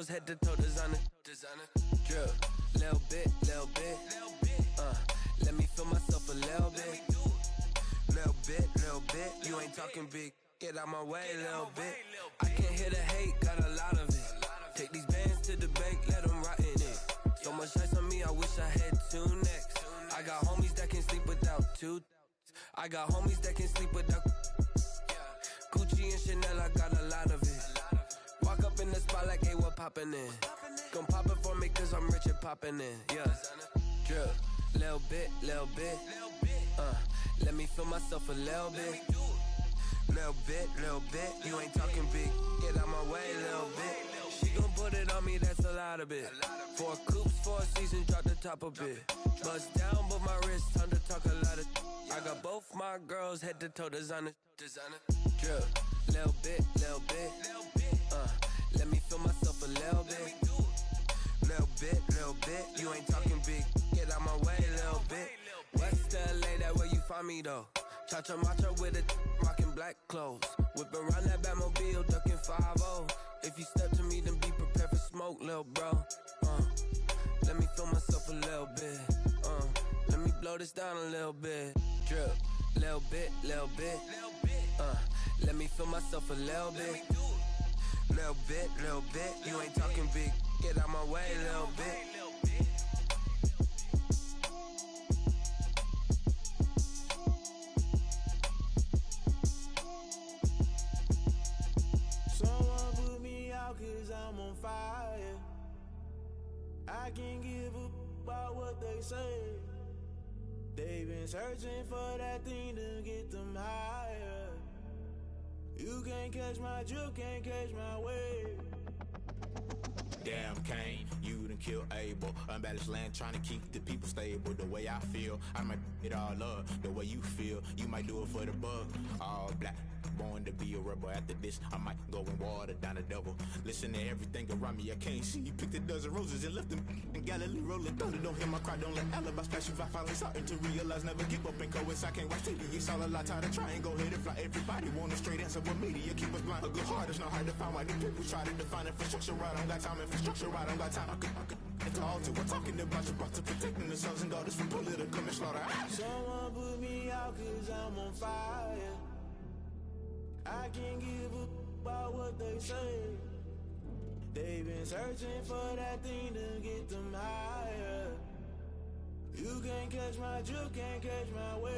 Head to toe designer. Drip, little bit. Let me feel myself a little bit. Little bit. You ain't talking big. Get out my way, little bit. I can't hear the hate, got a lot of it. Take these bands to the bank, let them rot in it. So much ice on me, I wish I had 2 necks. I got homies that can sleep without 2. I got homies that can sleep without Gucci and Chanel, I got a lot of it. Walk up in the spot like, hey, what poppin' in? Gon' pop it for me cause I'm rich and poppin' in, yeah. Drip, little bit. Let me feel myself a little bit. Little bit. You ain't talking big, get out my way, little bit. She gon' put it on me, that's a lot of it. 4 coupes, 4 seasons, drop the top a bit. Bust down, but my wrist, time to talk a lot of. I got both my girls, head to toe designer. Drip, little bit. Let me feel myself a little bit. Little bit. You ain't talking big, get out my way, little bit. West LA, that where you find me though. Cha-cha matcha with it, rockin' black clothes. Whip around that Batmobile, ducking 5-0. If you step to me, then be prepared for smoke, little bro. Let me feel myself a little bit. Let me blow this down a little bit. Drip, little bit. Let me feel myself a little bit. Little bit. You ain't talking big, get out my way, little bit. Someone put me out cause I'm on fire. I can't give a about what they say. They've been searching for that thing to get them higher. You can't catch my drift, can't catch my wave. Damn, Kane, you done killed Abel. Unbalanced land, trying to keep the people stable. The way I feel, I might it all up. The way you feel, you might do it for the bug. All black, born to be a rebel. After this, I might go and water down the devil. Listen to everything around me, I can't see. Picked a dozen roses and left them in Galilee rolling. Thought it don't hear my cry, don't let alibis flash. If I finally starting to realize, never give up and go. I can't watch TV, it's all a lot. Tired of trying, go ahead and fly. Everybody want a straight answer, but media keep us blind. A good heart is not hard to find. Why the people try to define infrastructure right? I don't got time, infrastructure right? I don't got time. I could to altar. We're talking about your brother protecting the sons and daughters from political manslaughter. Someone put me out cause I'm on fire. I can't give up about what they say. They've been searching for that thing to get them higher. You can't catch my drift, can't catch my wave.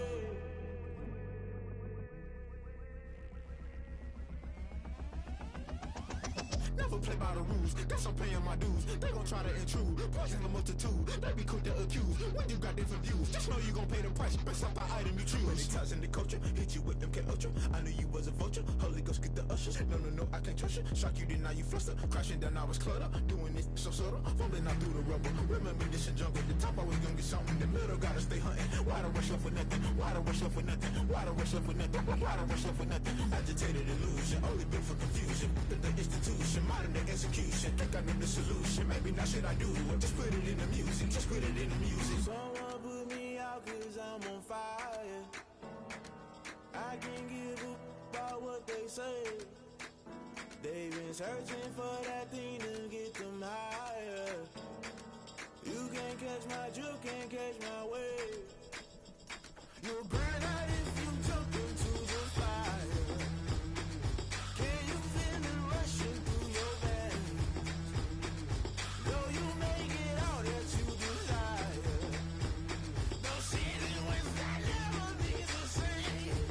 Never play by the rules, guess I'm paying my dues. They gon' try to intrude, poison the multitude. They be quick to accuse, when you got different views. Just know you gon' pay the price, based off the item you choose. Many times in the culture, hit you with MK Ultra. I knew you was a vulture, Holy Ghost get the ushers. No, I can't trust you. Shock you, then now you fluster. Crashing down, I was clutter. Doing this so subtle, fumbling out through the rubble. Remember this in jungle, the top always gonna get something. The middle gotta stay hunting. Why the rush left with nothing? Why the rush left with nothing? Why the rush left with nothing? Why the rush left with nothing? Agitated illusion, only built for confusion. The institution, modern day execution. Think I know the solution. Maybe now should I do it? Just put it in the music. Just put it in the music. Someone put me out cause I'm on fire. I can't give up about what they say. They've been searching for that thing to get them higher. You can't catch my drift, can't catch my wave. You'll burn out if you jump into the fire. Can you feel it rushing through your veins? Though you make it all that you desire. No ceiling wins that never be the same.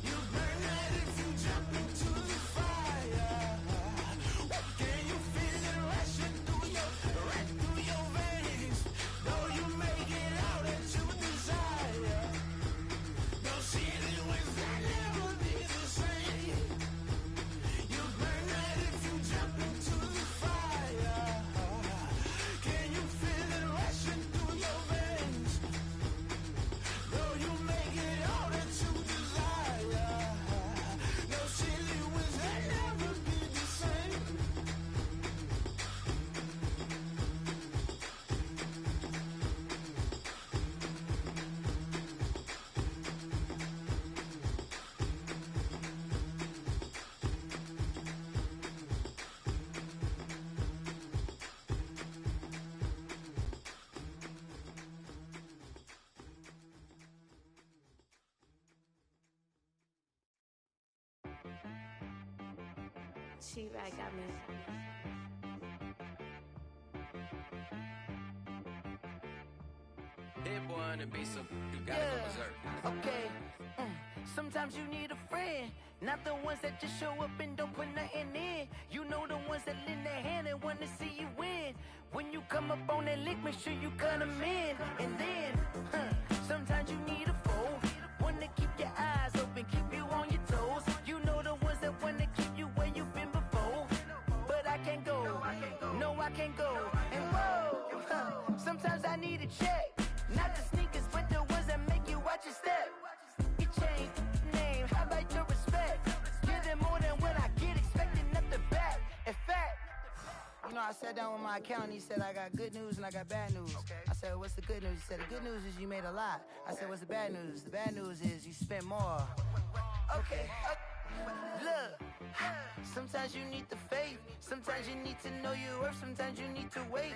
You burn out if you jump into the fire. Can you feel it rushing through your veins? Though you make it all that you desire. No ceiling wins that never be the same. You burn out if you jump into the fire. Can you feel it rushing through your veins? Though you make it all that you desire. No ceiling wins that never be the same. She-Rag got me. Hit boy on the beat, so you gotta go berserk. Okay. Sometimes you need a friend, not the ones that just show up and don't put nothing in. You know the ones that lend their hand and want to see you win. When you come up on that lick, make sure you cut them in. And then, sometimes you need a foe, one to keep your eyes open, keep you on your toes. You know the ones that want to keep you where you've been before. But I can't go, no I can't go. And whoa, sometimes I need a check. Not the sneakers, but the ones that make you watch your step. You change name, how about your respect? Give them more than what I get, expecting nothing back. In fact, you know, I sat down with my accountant, he said I got good news and I got bad news. I said, what's the good news? He said, the good news is you made a lot. I said, what's the bad news? The bad news is you spent more. Okay, look, sometimes you need the faith, sometimes you need to know your worth, sometimes you need to wait.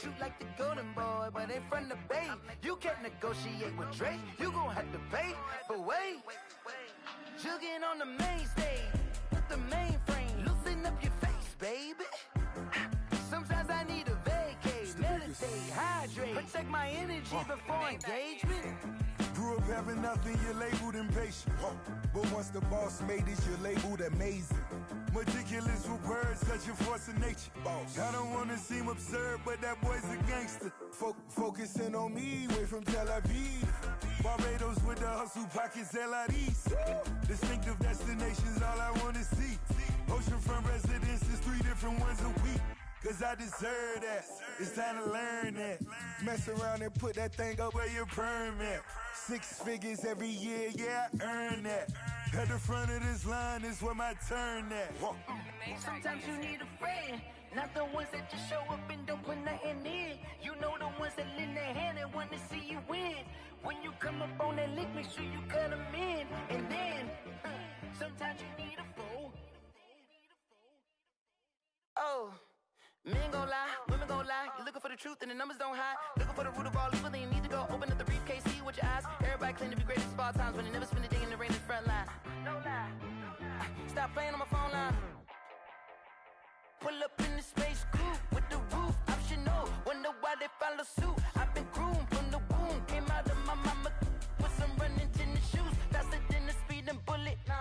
Shoot like the golden boy, but ain't from the bay. You can't negotiate with Drake, you gon' have to pay. But wait, jugging on the main stage, with the mainframe, loosen up your face, baby. Sometimes I need a vacate, meditate, hydrate, protect my energy before engagement. Grew up having nothing, you're labeled impatient. But once the boss made it, you're labeled amazing. Meticulous with words, such a force of nature. I don't wanna seem absurd, but that boy's a gangster. Focusing on me, way from Tel Aviv. Barbados with the hustle pockets, LIDs. Distinctive destinations, all I wanna see. Oceanfront residences, 3 different ones a week. Cause I deserve that, it's time to learn that. Mess around and put that thing up where your permit. 6 figures every year, yeah, I earn that. At the front of this line is where my turn at. Sometimes you need a friend, not the ones that just show up and don't put nothing in. You know the ones that lend their hand and want to see you win. When you come up on that lick, make sure you cut them in. And then, sometimes you need a foe. Oh, Men gon' lie, women gon' lie. You looking for the truth and the numbers don't hide. Looking for the root of all evil, then you need to go open up the briefcase, see with your eyes. Everybody claim to be greatest of all times, when they never spend a day in the rain in the front line. No lie. Stop playing on my phone line. Pull up in the space coupe with the roof optional. Wonder why they follow suit. I've been groomed from the womb. Came out of my mama with some running tennis shoes. Faster than the speeding bullet. Nah,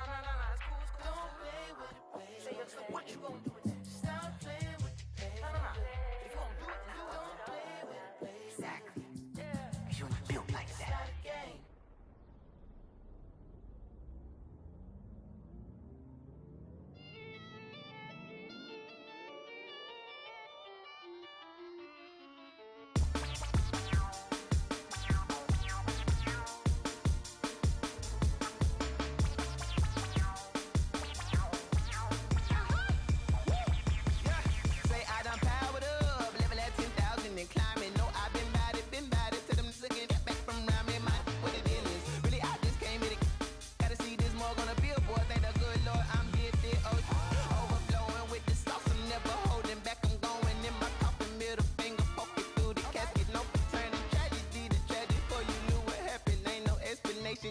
it's cool, it's cool. Don't play with it, baby. Say what you gon' do it? Stop playing with it, baby. Nah. If you gon' do it, then don't play with it, baby. Exactly. Yeah. 'Cause you ain't built like that. It's not a game.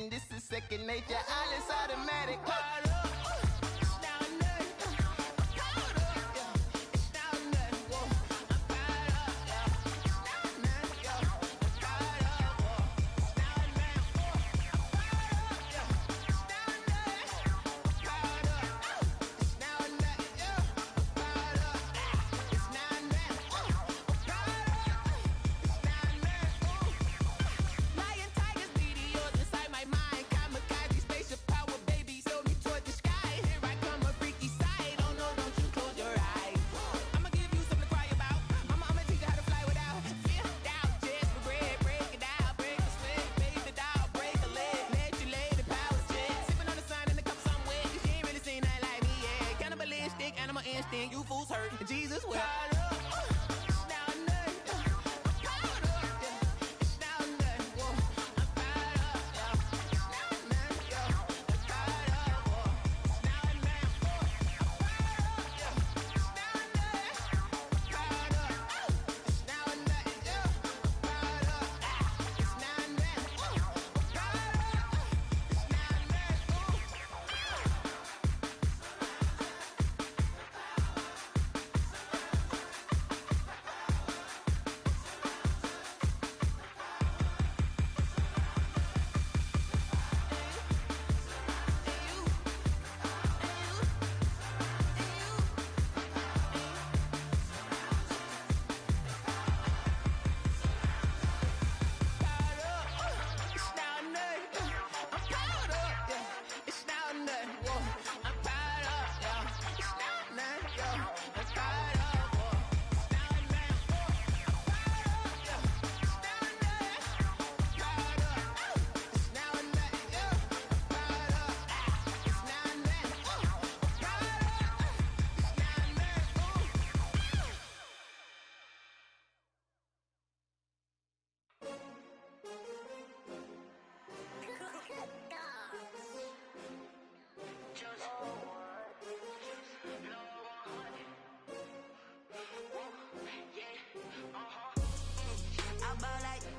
This is second nature, all is automatic. You fools hurt, Jesus will.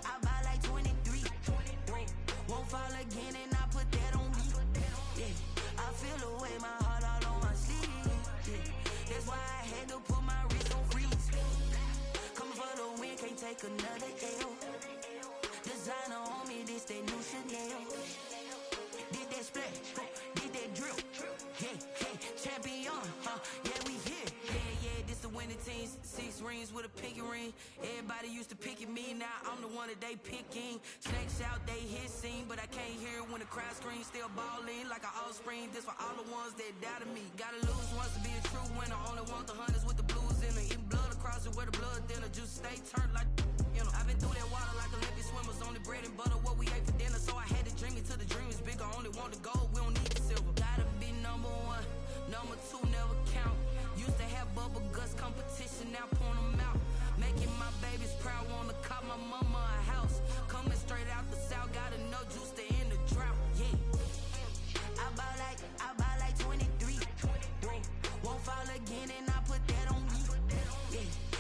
I buy like 23. Won't fall again and I put that on me. Yeah, I feel the way, my heart all on my sleeve. Yeah, that's why I had to put my wrist on freeze. Coming for the win, can't take another L. Designer on me, this that new Chanel. Did that splash, did that drill. Yeah, champion, yeah, we here. Yeah, this the winning team. 6 rings with a pinky ring. Everybody used to pick at me, now I'm the one that they picking. Snakes out, they hit scene, but I can't hear it when the crowd screams. Still balling like an offspring. This for all the ones that doubted me. Gotta lose once to be a true winner. Only want the hunters with the blues in it. Eating blood across it where the blood thinner. Just stay turned like, you know. I've been through that water like Olympic swimmers. Only bread and butter, what we ate for dinner. So I had to dream it till the dream is bigger. Only want the gold, we don't need the silver. Gotta be number 1, number 2 never count. Used to have bubble guts competition, now point them out. Making my babies proud, wanna cop my mama a house. Coming straight out the south, gotta know juice to end the drought. Yeah, I buy like 23. Won't fall again and I put that on me. Yeah.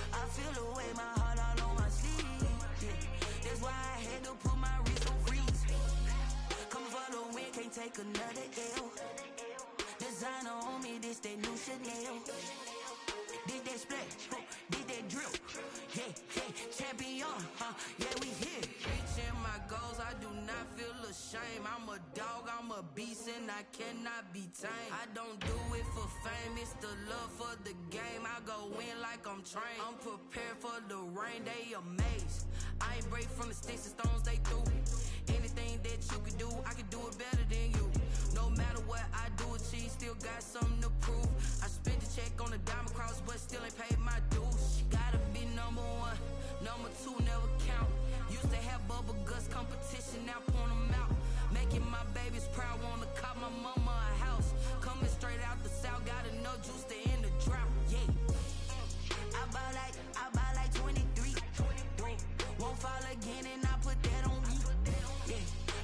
take another L. Designer on me, this that new Chanel. Did that splash, did that drip. Yeah, champion, yeah, we here. Reaching my goals, I do not feel ashamed. I'm a dog, I'm a beast, and I cannot be tamed. I don't do it for fame, it's the love for the game. I go in like I'm trained. I'm prepared for the rain, they amazed. I ain't break from the sticks and stones they threw. Anything that you could do, I could do it better than you. No matter what I do, achieve, still got something to prove. I spent the check on the diamond cross, but still ain't paid my dues. Gotta be number one, number two never count. Used to have bubble guts competition, now point them out. Making my babies proud, wanna cop my mama a house. Coming straight out the south, got enough juice to end the drought. Yeah, I buy like 23. Won't fall again, and I put that on me. Yeah,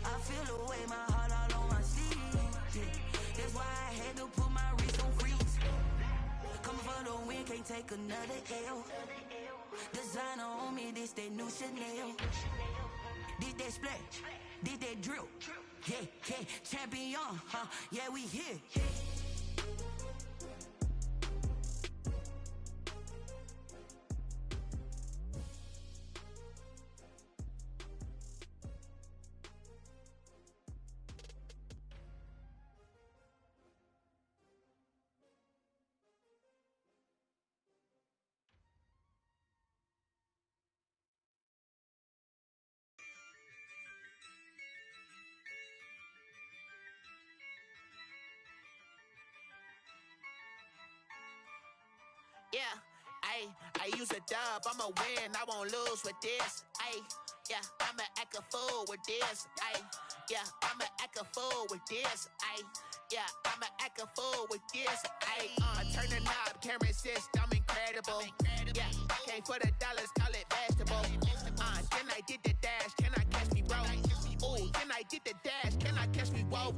I feel the way, my heart all on my sleeve. Yeah, that's why I had to put my wrist on freeze. Coming for the win, can't take another L. Designer on me, this that new Chanel. Did that splash, did that drip. Yeah, champion, yeah, we here. Yeah, I use a dub, I'ma win, I won't lose with this. Yeah, I'ma act a fool with this. Yeah, I'ma act a fool with this. Yeah, I'ma act a fool with this. I turn the knob, camera assist, I'm incredible. Yeah, came for the dollars, call it vegetable. Then I did the dash, can I catch me, bro? Ooh, then I did the dash, can I catch me, whoa?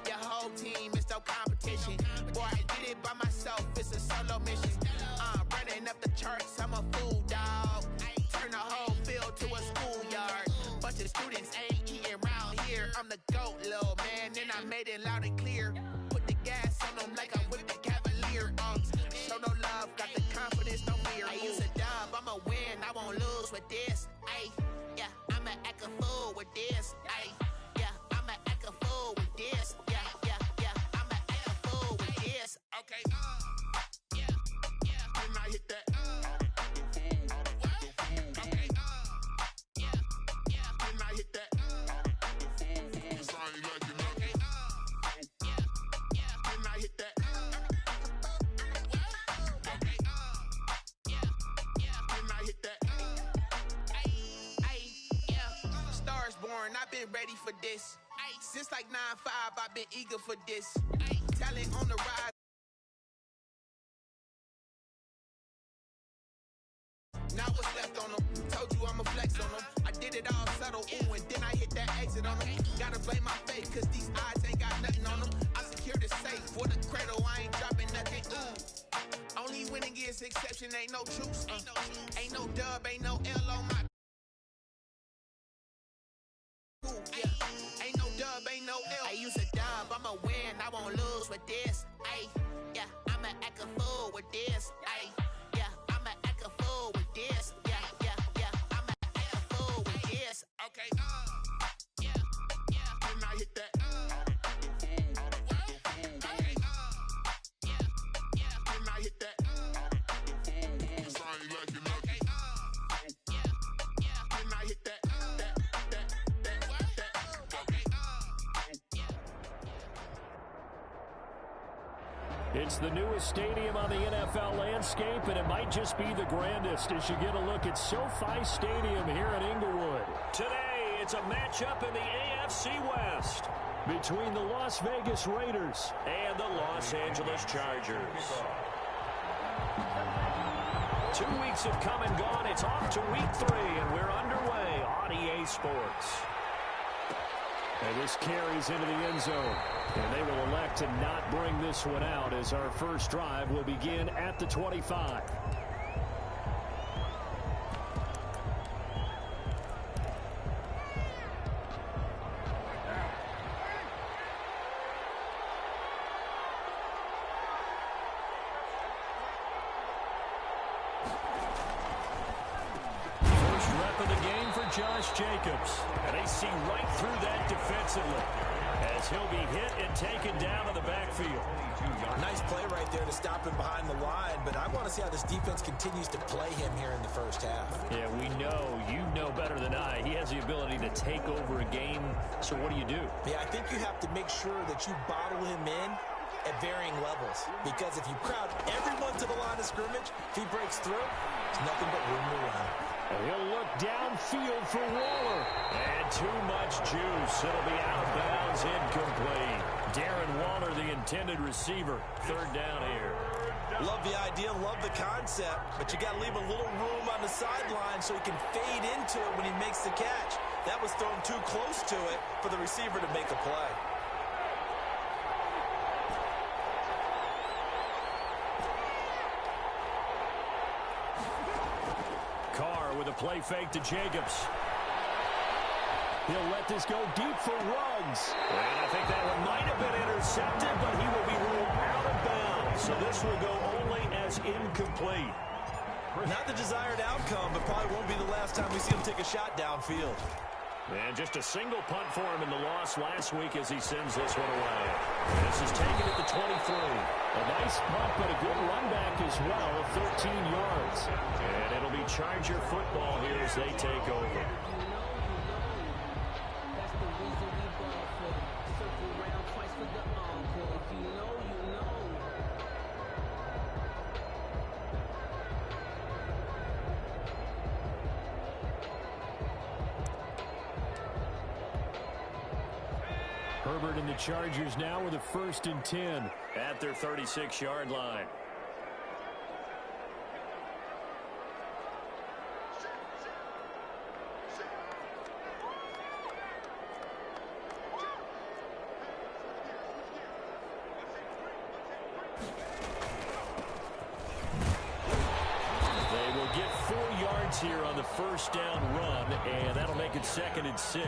Your whole team is no competition. Boy, I did it by myself, it's a solo mission. Running up the charts, I'm a fool, dog. Turn the whole field to a schoolyard. Bunch of students ain't eating round here. I'm the GOAT, little man, and I made it loud and clear. Put the gas on them like I'm with the Cavalier. Show no love, got the confidence, no fear. I use a dub, I'ma win, I won't lose with this. Yeah, I'ma act a fool with this. Yeah, I'ma act a fool with this. Yeah, I'ma act a fool with this. Okay, can I hit that? Okay, can I hit that? Cause I ain't like it. Okay, can I hit that? Okay, can I hit that? Yeah, Stars born, I've been ready for this. Since like 9-5, I've been eager for this. Talent on the rise. Now what's left on them? Told you I'ma flex on them. I did it all subtle, ooh, and then I hit that exit on them. Gotta blame my fate, cause these odds ain't got nothing on them. I secure the safe for the cradle, I ain't dropping nothing, ooh. Only winning is exception, ain't no truce. Ain't no dub, ain't no L on my. Ooh, yeah. Ain't no dub, ain't no L. I use a dub, I'ma win, I won't lose with this. Yeah, I'ma act a fool with this. Yeah, I'ma act a fool with this. Yeah, I'ma act a fool with this. Okay, can I hit that? Okay, can I hit that? Cause I ain't like it. Okay, can I hit that? It's the newest stadium on the NFL landscape, and it might just be the grandest as you get a look at SoFi Stadium here in Inglewood. Today, it's a matchup in the AFC West between the Las Vegas Raiders and the Los Angeles Chargers. 2 weeks have come and gone. It's off to week 3, and we're underway on EA Sports. And this carries into the end zone. And they will elect to not bring this one out as our first drive will begin at the 25. of the game for Josh Jacobs. And they see right through that defensively as he'll be hit and taken down in the backfield. Nice play right there to stop him behind the line, but I want to see how this defense continues to play him here in the first half. Yeah, we know, you know better than I, he has the ability to take over a game, so what do? Yeah, I think you have to make sure that you bottle him in at varying levels, because if you crowd everyone to the line of scrimmage, if he breaks through, there's nothing but room to run. And he'll look downfield for Waller. And too much juice. It'll be out of bounds, incomplete. Darren Waller, the intended receiver. Third down here. Love the idea, love the concept, but you got to leave a little room on the sideline so he can fade into it when he makes the catch. That was thrown too close to it for the receiver to make a play. With a play fake to Jacobs. He'll let this go deep for Ruggs. And I think that one might have been intercepted, but he will be ruled out of bounds. So this will go only as incomplete. Not the desired outcome, but probably won't be the last time we see him take a shot downfield. And just a single punt for him in the loss last week as he sends this one away. This is taken at the 23. A nice punt, but a good run back as well, 13 yards. And it'll be Charger football here as they take over. Herbert and the Chargers now with a 1st and 10 at their 36-yard line. They will get 4 yards here on the first down run, and that'll make it 2nd and 6.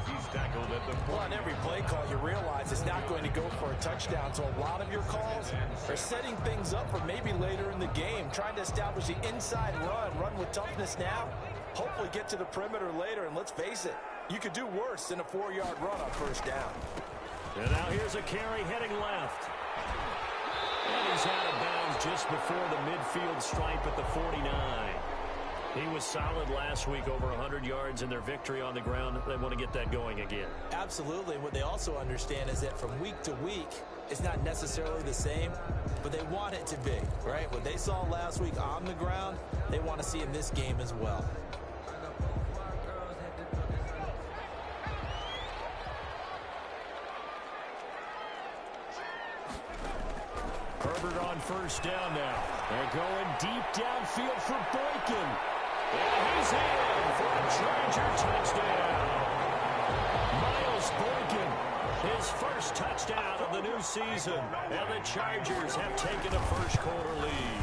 He's tackled at the Well, on every play call, you realize it's not going to go for a touchdown. So a lot of your calls are setting things up for maybe later in the game, trying to establish the inside run with toughness now, hopefully get to the perimeter later. And let's face it, you could do worse than a 4-yard run on first down. And now here's a carry heading left. And he's out of bounds just before the midfield stripe at the 49. He was solid last week, over 100 yards in their victory on the ground. They want to get that going again. Absolutely. What they also understand is that from week to week, it's not necessarily the same, but they want it to be, right? What they saw last week on the ground, they want to see in this game as well. Herbert on first down now. They're going deep downfield for Boykin. And he's in for a Charger touchdown. Miles Boykin, his first touchdown of the new season. And the Chargers have taken a first-quarter lead.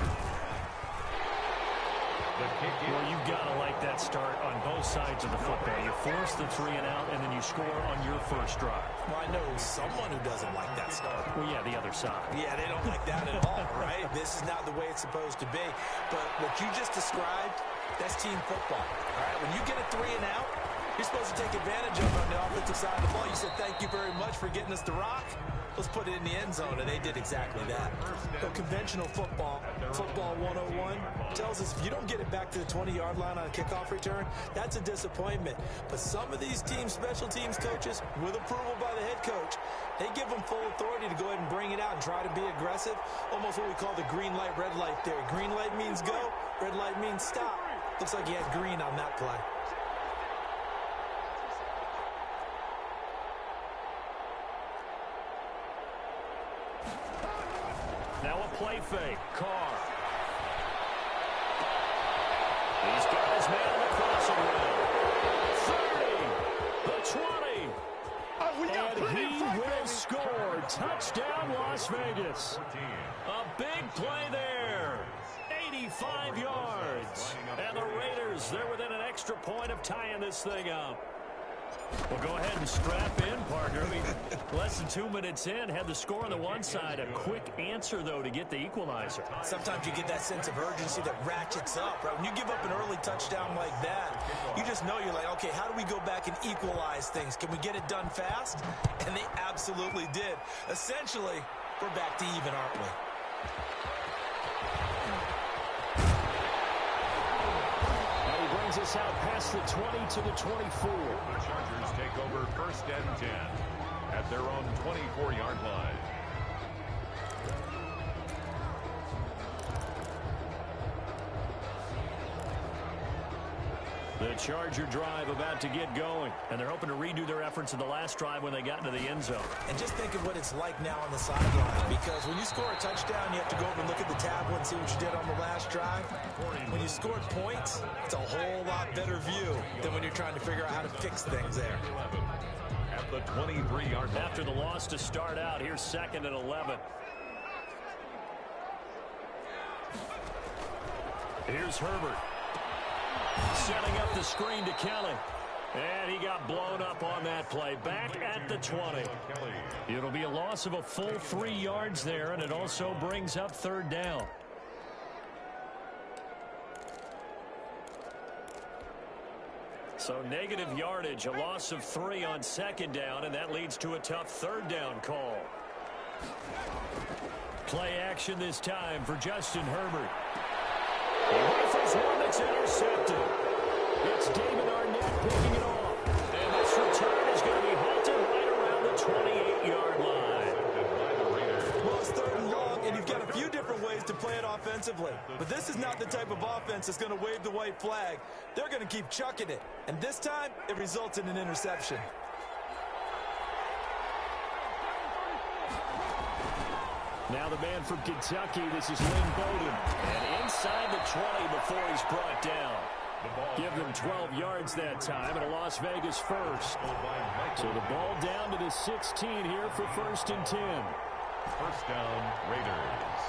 Well, you've got to like that start on both sides of the football. You force the 3 and out, and then you score on your first drive. Well, I know someone who doesn't like that start. Well, yeah, the other side. Yeah, they don't like that at all, right? This is not the way it's supposed to be. But what you just described, that's team football, all right? When you get a 3 and out, you're supposed to take advantage of it on the offensive side of the ball. You said, thank you very much for getting us the rock. Let's put it in the end zone, and they did exactly that. So conventional football, football 101, tells us if you don't get it back to the 20-yard line on a kickoff return, that's a disappointment. But some of these special teams coaches, with approval by the head coach, they give them full authority to go ahead and bring it out and try to be aggressive, almost what we call the green light, red light theory. Green light means go, red light means stop. Looks like he had green on that play. Now a play fake. Carr. He's got his man on the crossing route. 30, the 20. And he will score. Touchdown, Las Vegas. A big play there. 85 yards. And the Raiders, they're within an extra point of tying this thing up. Well, go ahead and strap in, partner. I mean, less than 2 minutes in, had the score on the one side. A quick answer, though, to get the equalizer. Sometimes you get that sense of urgency that ratchets up, right? When you give up an early touchdown like that, you just know you're like, okay, how do we go back and equalize things? Can we get it done fast? And they absolutely did. Essentially, we're back to even, aren't we? Us out past the 20 to the 24. The Chargers take over 1st and 10 at their own 24-yard line. The Charger drive about to get going, and they're hoping to redo their efforts in the last drive when they got into the end zone. And just think of what it's like now on the sideline, because when you score a touchdown, you have to go over and look at the tablet and see what you did on the last drive. When you scored points, it's a whole lot better view than when you're trying to figure out how to fix things there. At the 23-yard line. After the loss to start out, here's 2nd and 11. Here's Herbert. Setting up the screen to Kelly. And he got blown up on that play. Back at the 20. It'll be a loss of a full 3 yards there, and it also brings up 3rd down. So negative yardage, a loss of 3 on 2nd down, and that leads to a tough 3rd down call. Play action this time for Justin Herbert. He rifles one that's intercepted. It's David Arnett picking it off. And this return is going to be halted right around the 28-yard line. Well, it's 3rd and long, and you've got a few different ways to play it offensively. But this is not the type of offense that's going to wave the white flag. They're going to keep chucking it. And this time, it results in an interception. Now the man from Kentucky, this is Lynn Bowden. And inside the 20 before he's brought down. Give them 12 yards that time, and a Las Vegas first. So the ball down to the 16 here for 1st and 10. 1st down, Raiders.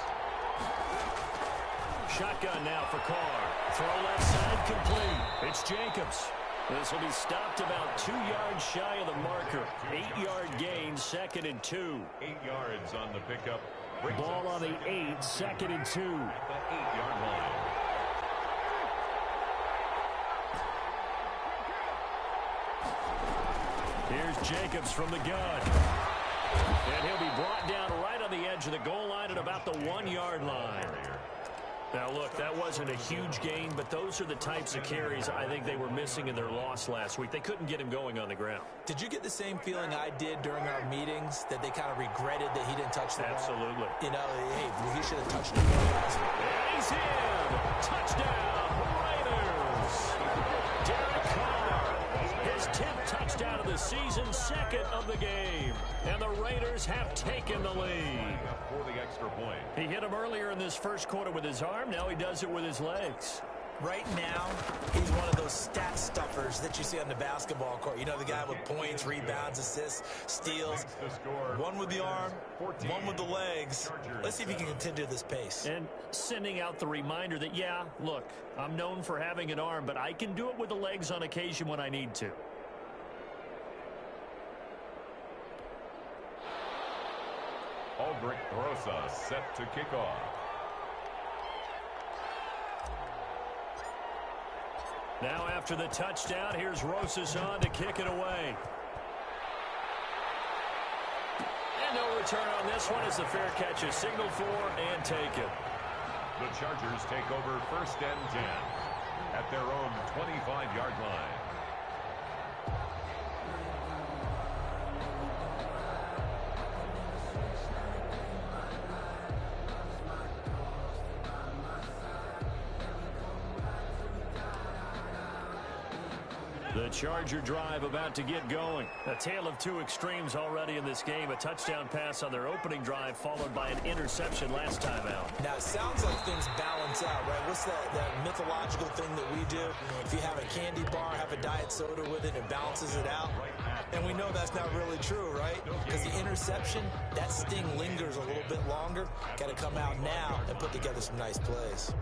Shotgun now for Carr. Throw left side complete. It's Jacobs. This will be stopped about 2 yards shy of the marker. 8-yard gain, 2nd and 2. 8 yards on the pickup. Ball on the 8, 2nd and 2. At the 8-yard line. Here's Jacobs from the gun. And he'll be brought down right on the edge of the goal line at about the 1-yard line. Now, look, that wasn't a huge gain, but those are the types of carries I think they were missing in their loss last week. They couldn't get him going on the ground. Did you get the same feeling I did during our meetings, that they kind of regretted that he didn't touch the ball? Absolutely. You know, hey, he should have touched the ball. And he's in. Touchdown, Raiders. Derek Carr, his 10th touchdown of the season, 2nd of the game. And the Raiders have taken the lead. For the extra point. He hit him earlier in this first quarter with his arm. Now he does it with his legs. Right now, he's one of those stat stuffers that you see on the basketball court. You know, the guy with points, rebounds, assists, steals. One with the arm, one with the legs. Let's see if he can continue this pace. And sending out the reminder that, yeah, look, I'm known for having an arm, but I can do it with the legs on occasion when I need to. Aldrich Rosa set to kick off. Now after the touchdown, here's Rosas on to kick it away. And no return on this one as the fair catch is signaled for and taken. The Chargers take over 1st and 10 at their own 25-yard line. The Charger drive about to get going. A tale of two extremes already in this game. A touchdown pass on their opening drive followed by an interception last time out. Now, it sounds like things balance out, right? What's that mythological thing that we do? If you have a candy bar, have a diet soda with it, it balances it out. And we know that's not really true, right? Because the interception, that sting lingers a little bit longer. Got to come out now and put together some nice plays.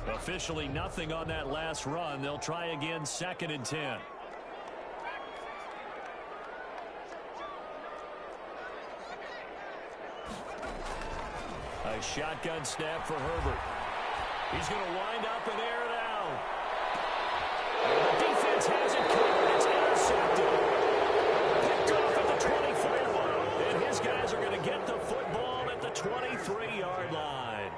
A Officially nothing on that last run. They'll try again, 2nd and 10. A shotgun snap for Herbert. He's going to wind up and air it out. And the defense has it covered. It's intercepted. Picked off at the 24. And his guys are going to get the football at the 23-yard line.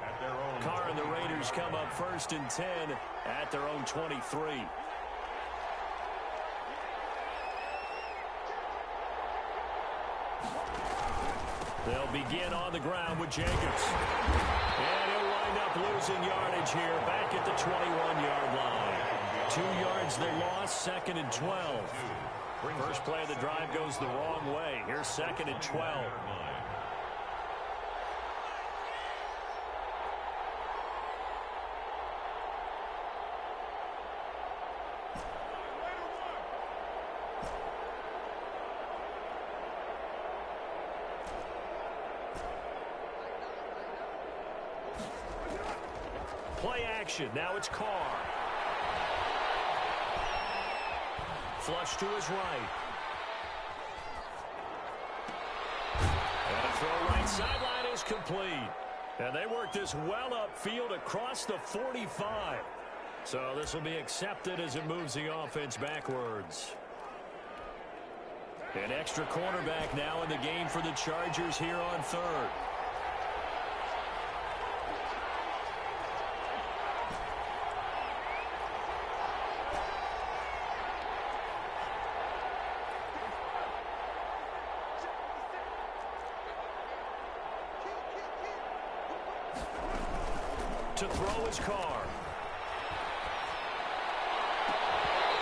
Carr and the Raiders come up 1st and 10 at their own 23. They'll begin on the ground with Jacobs. And he'll wind up losing yardage here back at the 21-yard line. 2 yards they lost, 2nd and 12. First play of the drive goes the wrong way. Here's 2nd and 12. Play action. Now it's Carr. Flush to his right. And a throw right sideline is complete. And they work this well upfield across the 45. So this will be accepted as it moves the offense backwards. An extra cornerback now in the game for the Chargers here on 3rd. To throw his Carr.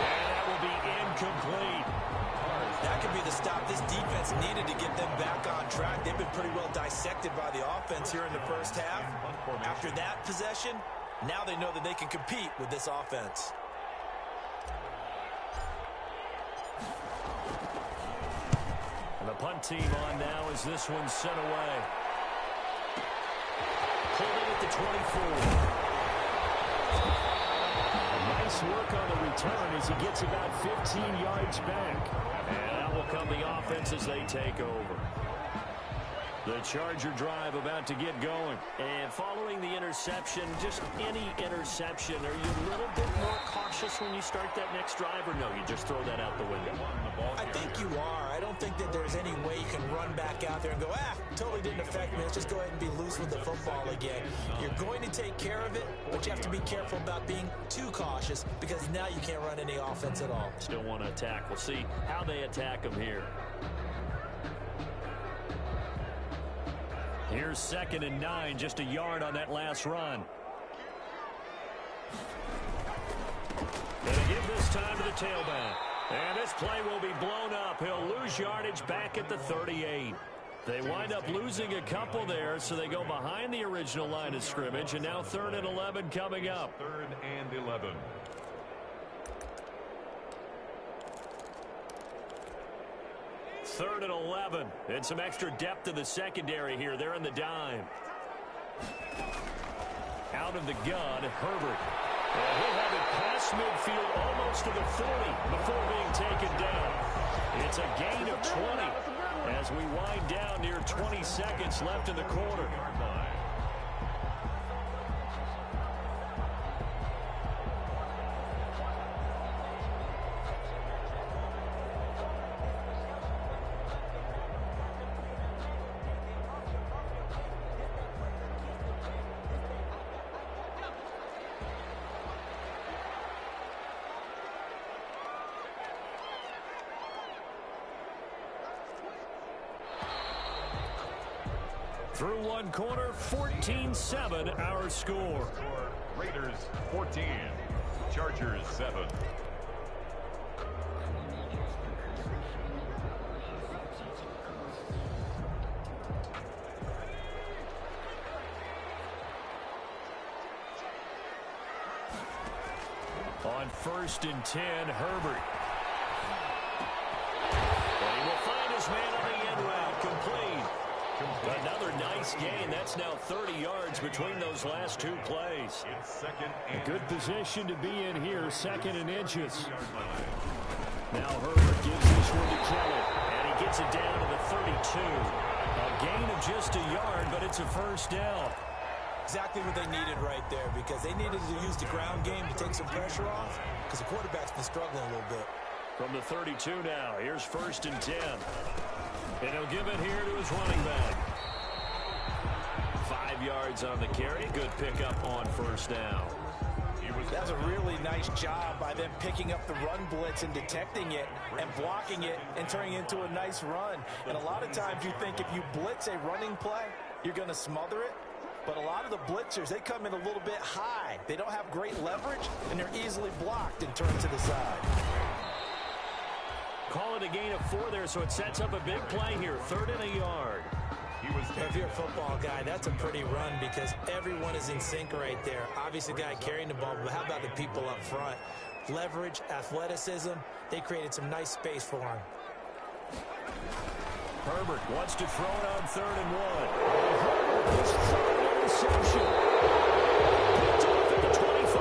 And that will be incomplete. That could be the stop this defense needed to get them back on track. They've been pretty well dissected by the offense here in the first half. After that possession, now they know that they can compete with this offense. And the punt team on now as this one's sent away. Holding at the 24. Nice work on the return as he gets about 15 yards back. And out will come the offense as they take over. The Charger drive about to get going. And following the interception, just any interception, are you a little bit more cautious when you start that next drive, or no, you just throw that out the window? I think you are. I don't think that there's any way you can run back out there and go, totally didn't affect me. Let's just go ahead and be loose with the football again. You're going to take care of it, but you have to be careful about being too cautious because now you can't run any offense at all. Still want to attack. We'll see how they attack them here. Here's 2nd and 9, just a yard on that last run. Going to give this time to the tailback. And this play will be blown up. He'll lose yardage back at the 38. They wind up losing a couple there, so they go behind the original line of scrimmage, and now 3rd and 11 coming up. 3rd and 11. Third and 11. And some extra depth in the secondary here. They're in the dime. Out of the gun, Herbert. And he'll have it past midfield almost to the 40 before being taken down. It's a gain of 20 as we wind down near 20 seconds left in the quarter. Through one quarter, 14-7 our score. Raiders 14, Chargers 7. On 1st and 10, Herbert. And he will find his man on the end route, complete. Another nice gain. That's now 30 yards between those last two plays. A good position to be in here, 2nd and inches. Now Herbert gives this one to Kelly, and he gets it down to the 32. A gain of just a yard, but it's a first down. Exactly what they needed right there, because they needed to use the ground game to take some pressure off, because the quarterback's been struggling a little bit. From the 32 now, here's 1st and 10. And he'll give it here to his running back. 5 yards on the carry. Good pickup on first down. That was a really nice job by them picking up the run blitz and detecting it and blocking it and turning it into a nice run. And a lot of times you think if you blitz a running play, you're going to smother it. But a lot of the blitzers, they come in a little bit high. They don't have great leverage, and they're easily blocked and turned to the side. Call it a gain of 4 there, so it sets up a big play here. 3rd and a yard. If you're a football guy, that's a pretty run because everyone is in sync right there. Obviously, the guy carrying the ball, but how about the people up front? Leverage, athleticism, they created some nice space for him. Herbert wants to throw it on 3rd and 1. Herbert is throwing an interception. Picked off at the 25.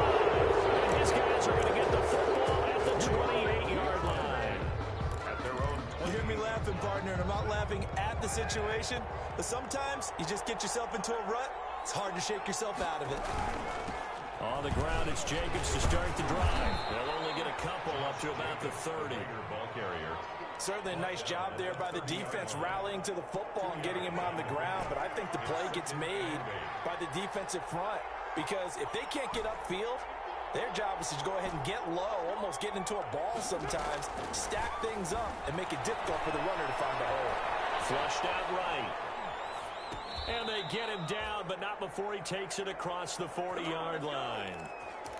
And his guys are going to get the football at the 28-yard line. You hear me laughing, partner, and I'm not laughing at the situation, but sometimes you just get yourself into a rut. It's hard to shake yourself out of it. On the ground, it's Jacobs to start the drive. They'll only get a couple up to about the 30. Ball carrier. Certainly a nice job there by the defense rallying to the football and getting him on the ground, but I think the play gets made by the defensive front because if they can't get upfield, their job is to go ahead and get low, almost get into a ball sometimes, stack things up, and make it difficult for the runner to find a hole. Flushed out right. And they get him down, but not before he takes it across the 40-yard line.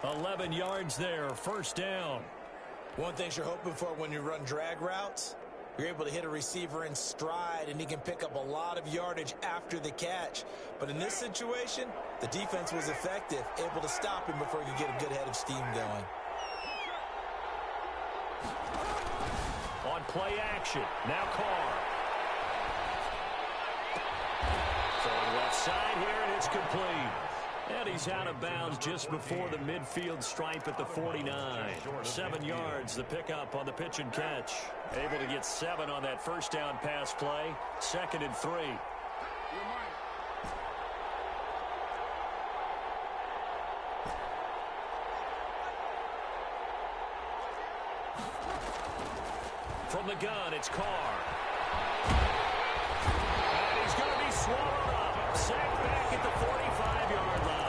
11 yards there, first down. One thing you're hoping for when you run drag routes, you're able to hit a receiver in stride, and he can pick up a lot of yardage after the catch. But in this situation, the defense was effective, able to stop him before he could get a good head of steam going. On play action, now Carr. Throwing left side here, and it's complete. And he's out of bounds just before the midfield stripe at the 49. 7 yards, the pickup on the pitch and catch. Able to get 7 on that first down pass play. 2nd and 3. From the gun, it's Carr. And he's going to be swallowed up. Sacked back at the 45-yard line.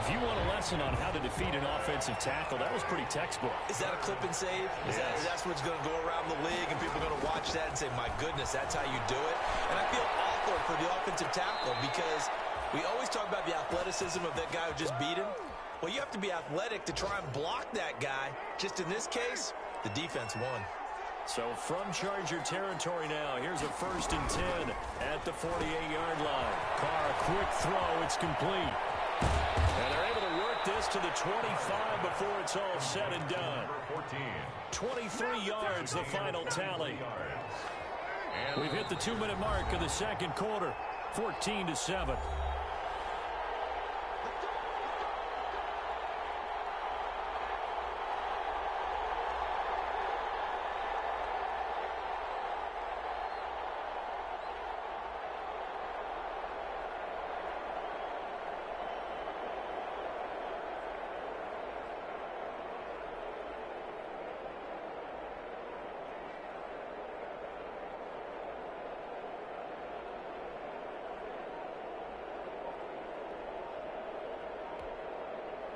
If you want a lesson on how to defeat an offensive tackle, that was pretty textbook. Is that a clip and save? That's what's going to go around the league, and people are going to watch that and say, my goodness, that's how you do it? And I feel awful for the offensive tackle because we always talk about the athleticism of that guy who just beat him. Well, you have to be athletic to try and block that guy. Just in this case, the defense won. So from Charger territory now, here's a 1st and 10 at the 48-yard line. Carr, a quick throw, it's complete. And they're able to work this to the 25 before it's all said and done. 23 yards, the final tally. We've hit the 2-minute mark of the second quarter, 14-7.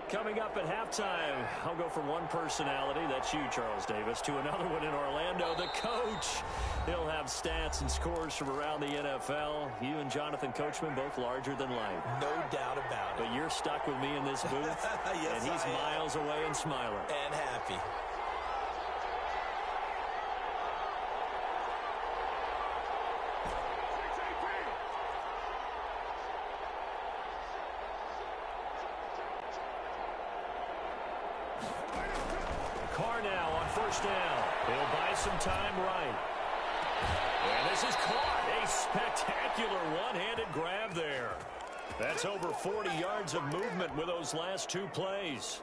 Coming up at halftime, I'll go from one personality, that's you, Charles Davis, to another one in Orlando, the coach. He'll have stats and scores from around the NFL. You and Jonathan Coachman, both larger than life. No doubt about it. But you're stuck with me in this booth, yes, and he's miles away and smiling. And happy. Carr now on first down. He'll buy some time right. And this is caught. A spectacular one-handed grab there. That's over 40 yards of movement with those last two plays.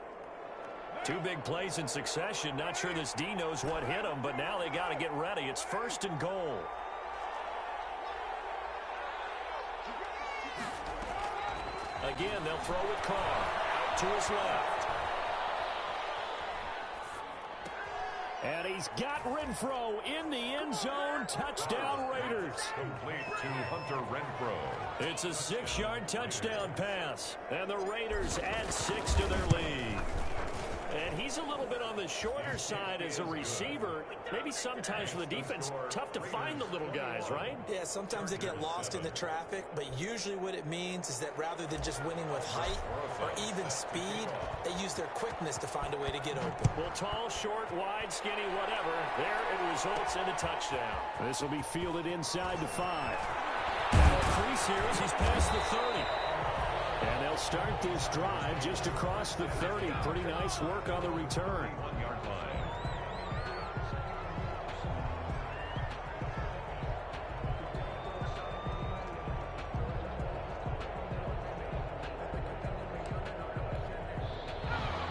Two big plays in succession. Not sure this D knows what hit him, but now they got to get ready. It's 1st and goal. Again, they'll throw with Carr. Out to his left. And he's got Renfro in the end zone. Touchdown, Raiders. Complete to Hunter Renfro. It's a 6-yard touchdown pass. And the Raiders add 6 to their lead. And he's a little bit on the shorter side as a receiver. Maybe sometimes for the defense, tough to find the little guys, right? Yeah, sometimes they get lost in the traffic, but usually what it means is that rather than just winning with height or even speed, they use their quickness to find a way to get open. Well, tall, short, wide, skinny, whatever, there it results in a touchdown. This will be fielded inside the 5. Now increase here as he's past the 30. And they'll start this drive just across the 30. Pretty nice work on the return. 1-yard line.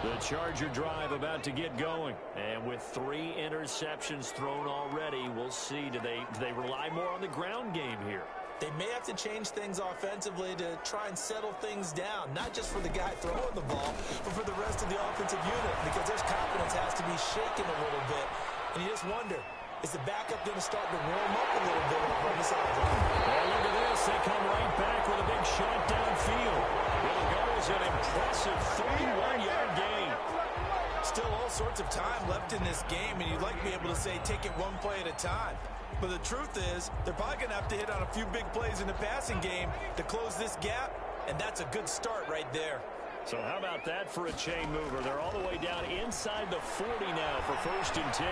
The Charger drive about to get going. And with 3 interceptions thrown already, we'll see. Do they rely more on the ground game here? They may have to change things offensively to try and settle things down, not just for the guy throwing the ball, but for the rest of the offensive unit, because their confidence has to be shaken a little bit. And you just wonder, is the backup going to start to warm up a little bit on the sideline? Well, look at this. They come right back with a big shot downfield. It'll go as an impressive 31-yard gain. Still all sorts of time left in this game, and you'd like to be able to say take it one play at a time. But the truth is, they're probably going to have to hit on a few big plays in the passing game to close this gap, and that's a good start right there. So how about that for a chain mover? They're all the way down inside the 40 now for 1st and 10.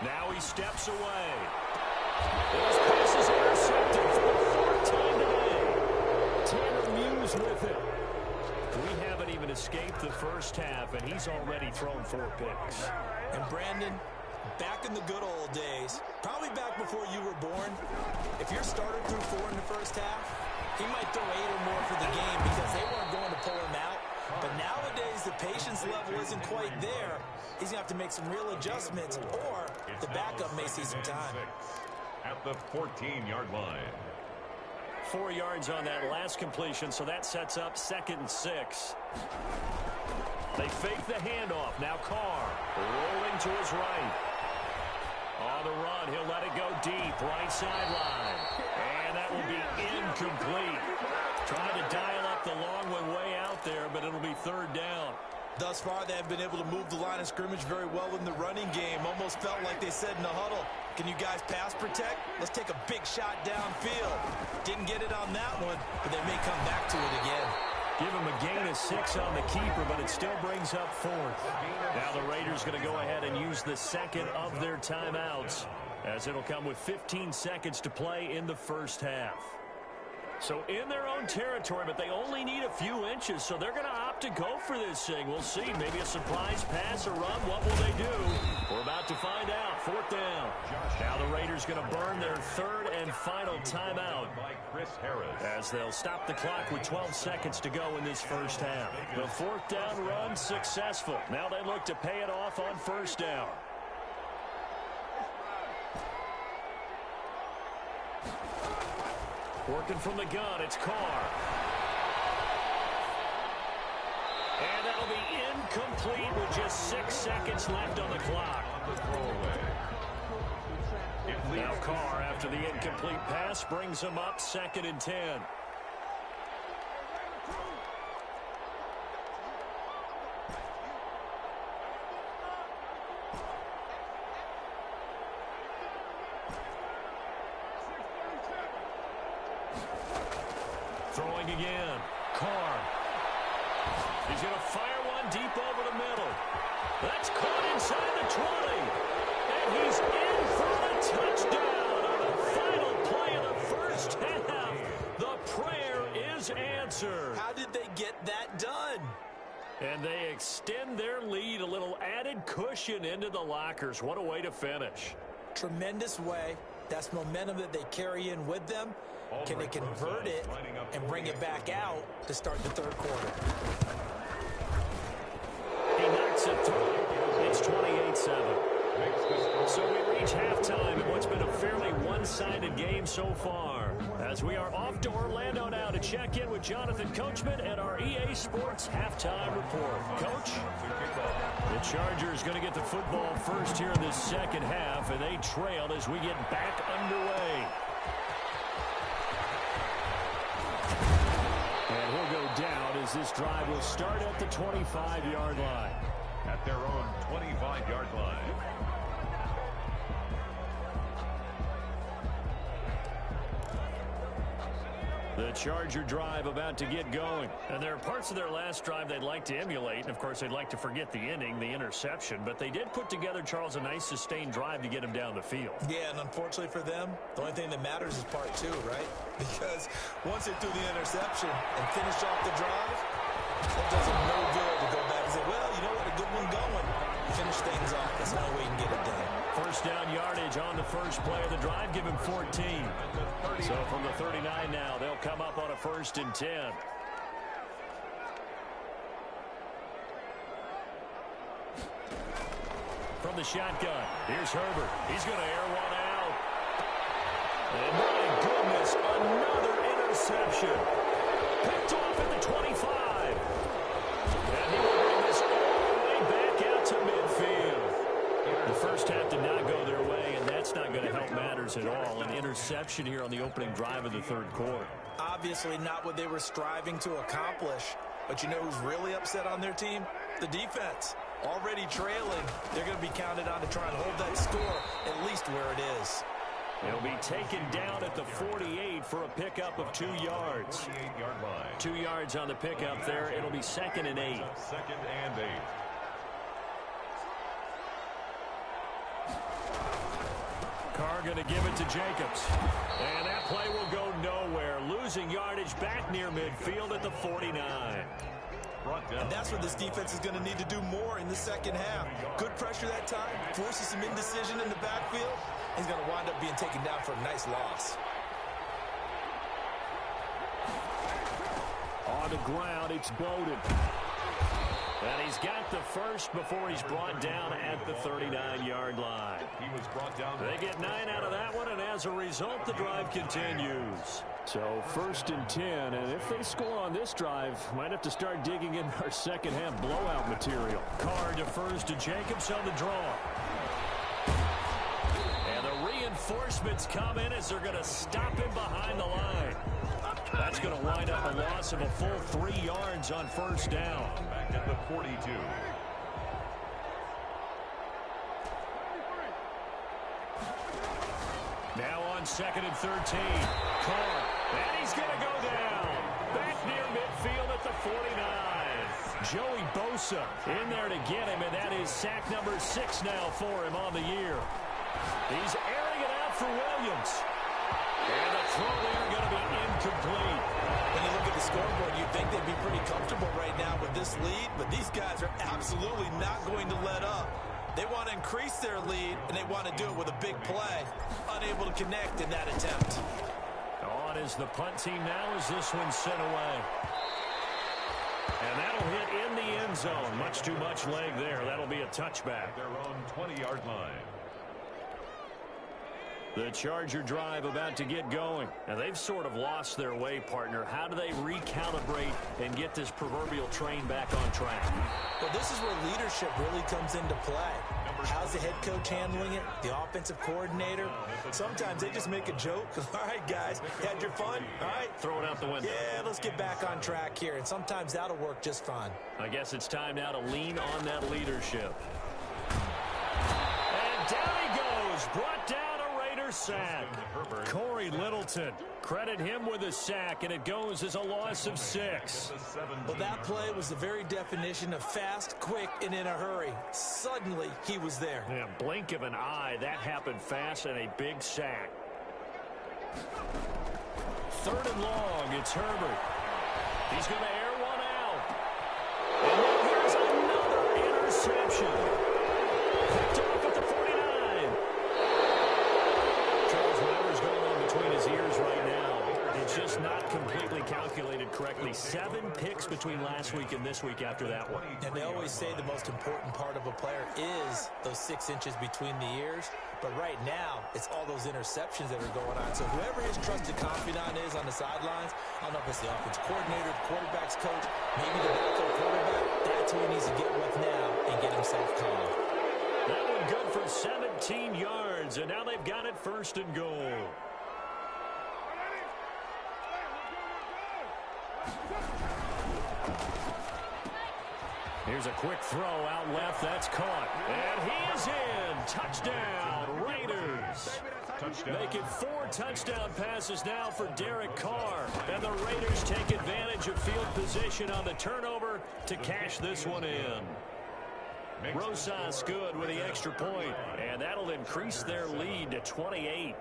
Now he steps away. His pass is intercepted for the 4th time today. Tanner Muse with it. We haven't even escaped the first half, and he's already thrown 4 picks. And Brandon, back in the good old days, probably back before you were born, if your starter threw 4 in the first half, he might throw 8 or more for the game because they weren't going to pull him out. But nowadays, the patience level isn't quite there. He's going to have to make some real adjustments, or the backup may see some time. At the 14-yard line. 4 yards on that last completion, so that sets up 2nd and 6. They fake the handoff. Now Carr rolling to his right. On the run, he'll let it go deep, right sideline. And that will be incomplete. Trying to dial up the long one way out there, but it'll be 3rd down. Thus far, they have been able to move the line of scrimmage very well in the running game. Almost felt like they said in the huddle, can you guys pass protect? Let's take a big shot downfield. Didn't get it on that one, but they may come back to it again. Give him a gain of 6 on the keeper, but it still brings up 4th. Now the Raiders going to go ahead and use the 2nd of their timeouts, as it'll come with 15 seconds to play in the first half. So in their own territory, but they only need a few inches, so they're going to opt to go for this thing. We'll see. Maybe a surprise pass or run. What will they do? We're about to find out. 4th down. Now the Raiders going to burn their 3rd and final timeout as they'll stop the clock with 12 seconds to go in this first half. The 4th down run successful. Now they look to pay it off on 1st down. Working from the gun, it's Carr. And that'll be incomplete with just 6 seconds left on the clock. Now Carr, after the incomplete pass, brings him up 2nd and 10. Throwing again. Carr. He's going to fire one deep over the middle. That's caught inside the 20. And he's in for the touchdown on the final play of the first half. The prayer is answered. How did they get that done? And they extend their lead, a little added cushion into the lockers. What a way to finish. tremendous way. That's momentum that they carry in with them. Can they convert it and bring it back out to start the third quarter? He knocks it through. It's 28-7. So we reach halftime in what's been a fairly one-sided game so far. As we are off to Orlando now to check in with Jonathan Coachman at our EA Sports Halftime Report. Coach? The Chargers going to get the football first here in this second half, and they trail as we get back underway. And he'll go down as this drive will start at the 25-yard line. At their own 25-yard line. The Charger drive about to get going. And there are parts of their last drive they'd like to emulate. And, of course, they'd like to forget the inning, the interception. But they did put together, Charles, a nice sustained drive to get him down the field. Yeah, and unfortunately for them, the only thing that matters is part two, right? Because once they threw the interception and finished off the drive, it does them no good to go back and say, well, you know what, a good one going. Finish things off. That's the only way you can get it done. First down yardage on the first play of the drive. Give him 14. So from the 39 now, they'll come up on a 1st and 10. From the shotgun, here's Herbert. He's going to air one out. And my goodness, another interception. Picked off at the 25. And he will bring this all the way back out to midfield. The first half did not go their way, and that's not going to help matters at all. An interception here on the opening drive of the third quarter. Obviously not what they were striving to accomplish. But you know who's really upset on their team? The defense. Already trailing. They're going to be counted on to try and hold that score at least where it is. He'll be taken down at the 48 for a pickup of 2 yards. 48-yard line. 2 yards on the pickup there. It'll be 2nd and 8. 2nd and 8. Carr going to give it to Jacobs. And that play will go nowhere. Losing yardage back near midfield at the 49. And that's what this defense is going to need to do more in the second half. Good pressure that time. Forces some indecision in the backfield. He's going to wind up being taken down for a nice loss. On the ground, it's Bowden. And he's got the first before he's brought down at the 39-yard line. He was brought down. They get 9 out of that one, and as a result, the drive continues. So 1st and 10, and if they score on this drive, might have to start digging in our second half blowout material. Carr defers to Jacobs on the draw. And the reinforcements come in as they're going to stop him behind the line. That's going to wind up a loss of a full 3 yards on 1st down. Back at the 42. Now on 2nd and 13. Carr. And he's going to go down. Back near midfield at the 49. Joey Bosa in there to get him, and that is sack number 6 now for him on the year. He's airing it out for Williams. And the throw there going to be incomplete. When you look at the scoreboard, you'd think they'd be pretty comfortable right now with this lead, but these guys are absolutely not going to let up. They want to increase their lead, and they want to do it with a big play. Unable to connect in that attempt. On is the punt team now as this one's sent away. And that'll hit in the end zone. Much too much leg there. That'll be a touchback. Their own 20-yard line. The Charger drive about to get going. Now, they've sort of lost their way, partner. How do they recalibrate and get this proverbial train back on track? Well, this is where leadership really comes into play. How's the head coach handling it? The offensive coordinator? Sometimes they just make a joke. All right, guys, had your fun? All right. Throw it out the window. Yeah, let's get back on track here. And sometimes that'll work just fine. I guess it's time now to lean on that leadership. And down he goes. Brought down. Sack. Corey Littleton, credit him with a sack, and it goes as a loss of 6. Well, that play was the very definition of fast, quick, and in a hurry. Suddenly, he was there. Yeah, blink of an eye, that happened fast, and a big sack. 3rd and long, it's Herbert. He's going to air one out. And then here's another interception. Picked off at the 49. between last week and this week after that one. And they always say the most important part of a player is those 6 inches between the ears. But right now, it's all those interceptions that are going on. So whoever his trusted confidant is on the sidelines, I don't know if it's the offensive coordinator, the quarterback's coach, maybe the backup quarterback, that's who he needs to get with now and get himself calm. That one good for 17 yards, and now they've got it 1st and goal. Here's a quick throw out left. That's caught. And he is in. Touchdown, Raiders. Making 4 touchdown passes now for Derek Carr. And the Raiders take advantage of field position on the turnover to cash this one in. Rosas good with the extra point, and that'll increase their lead to 28.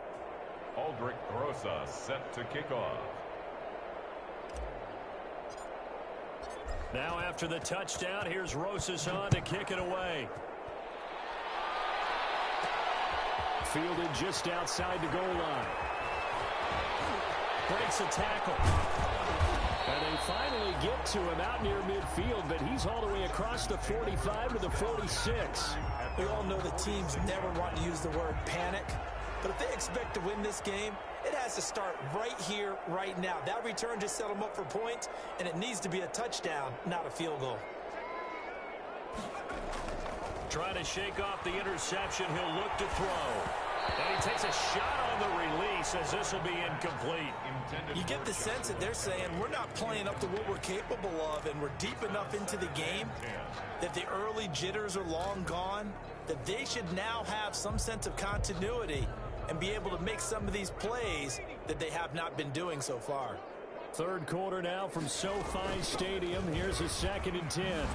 Aldrich Rosas set to kick off. Now after the touchdown, here's Rosas on to kick it away. Fielded just outside the goal line. Breaks a tackle. And they finally get to him out near midfield, but he's all the way across the 45 to the 46. We all know the teams never want to use the word panic, but if they expect to win this game, it has to start right here, right now. That return just set them up for points, and it needs to be a touchdown, not a field goal. Trying to shake off the interception. He'll look to throw. And he takes a shot on the release as this will be incomplete. You get the sense that they're saying we're not playing up to what we're capable of, and we're deep enough into the game that the early jitters are long gone, that they should now have some sense of continuity and be able to make some of these plays that they have not been doing so far. 3rd quarter now from SoFi Stadium. Here's a 2nd and 10.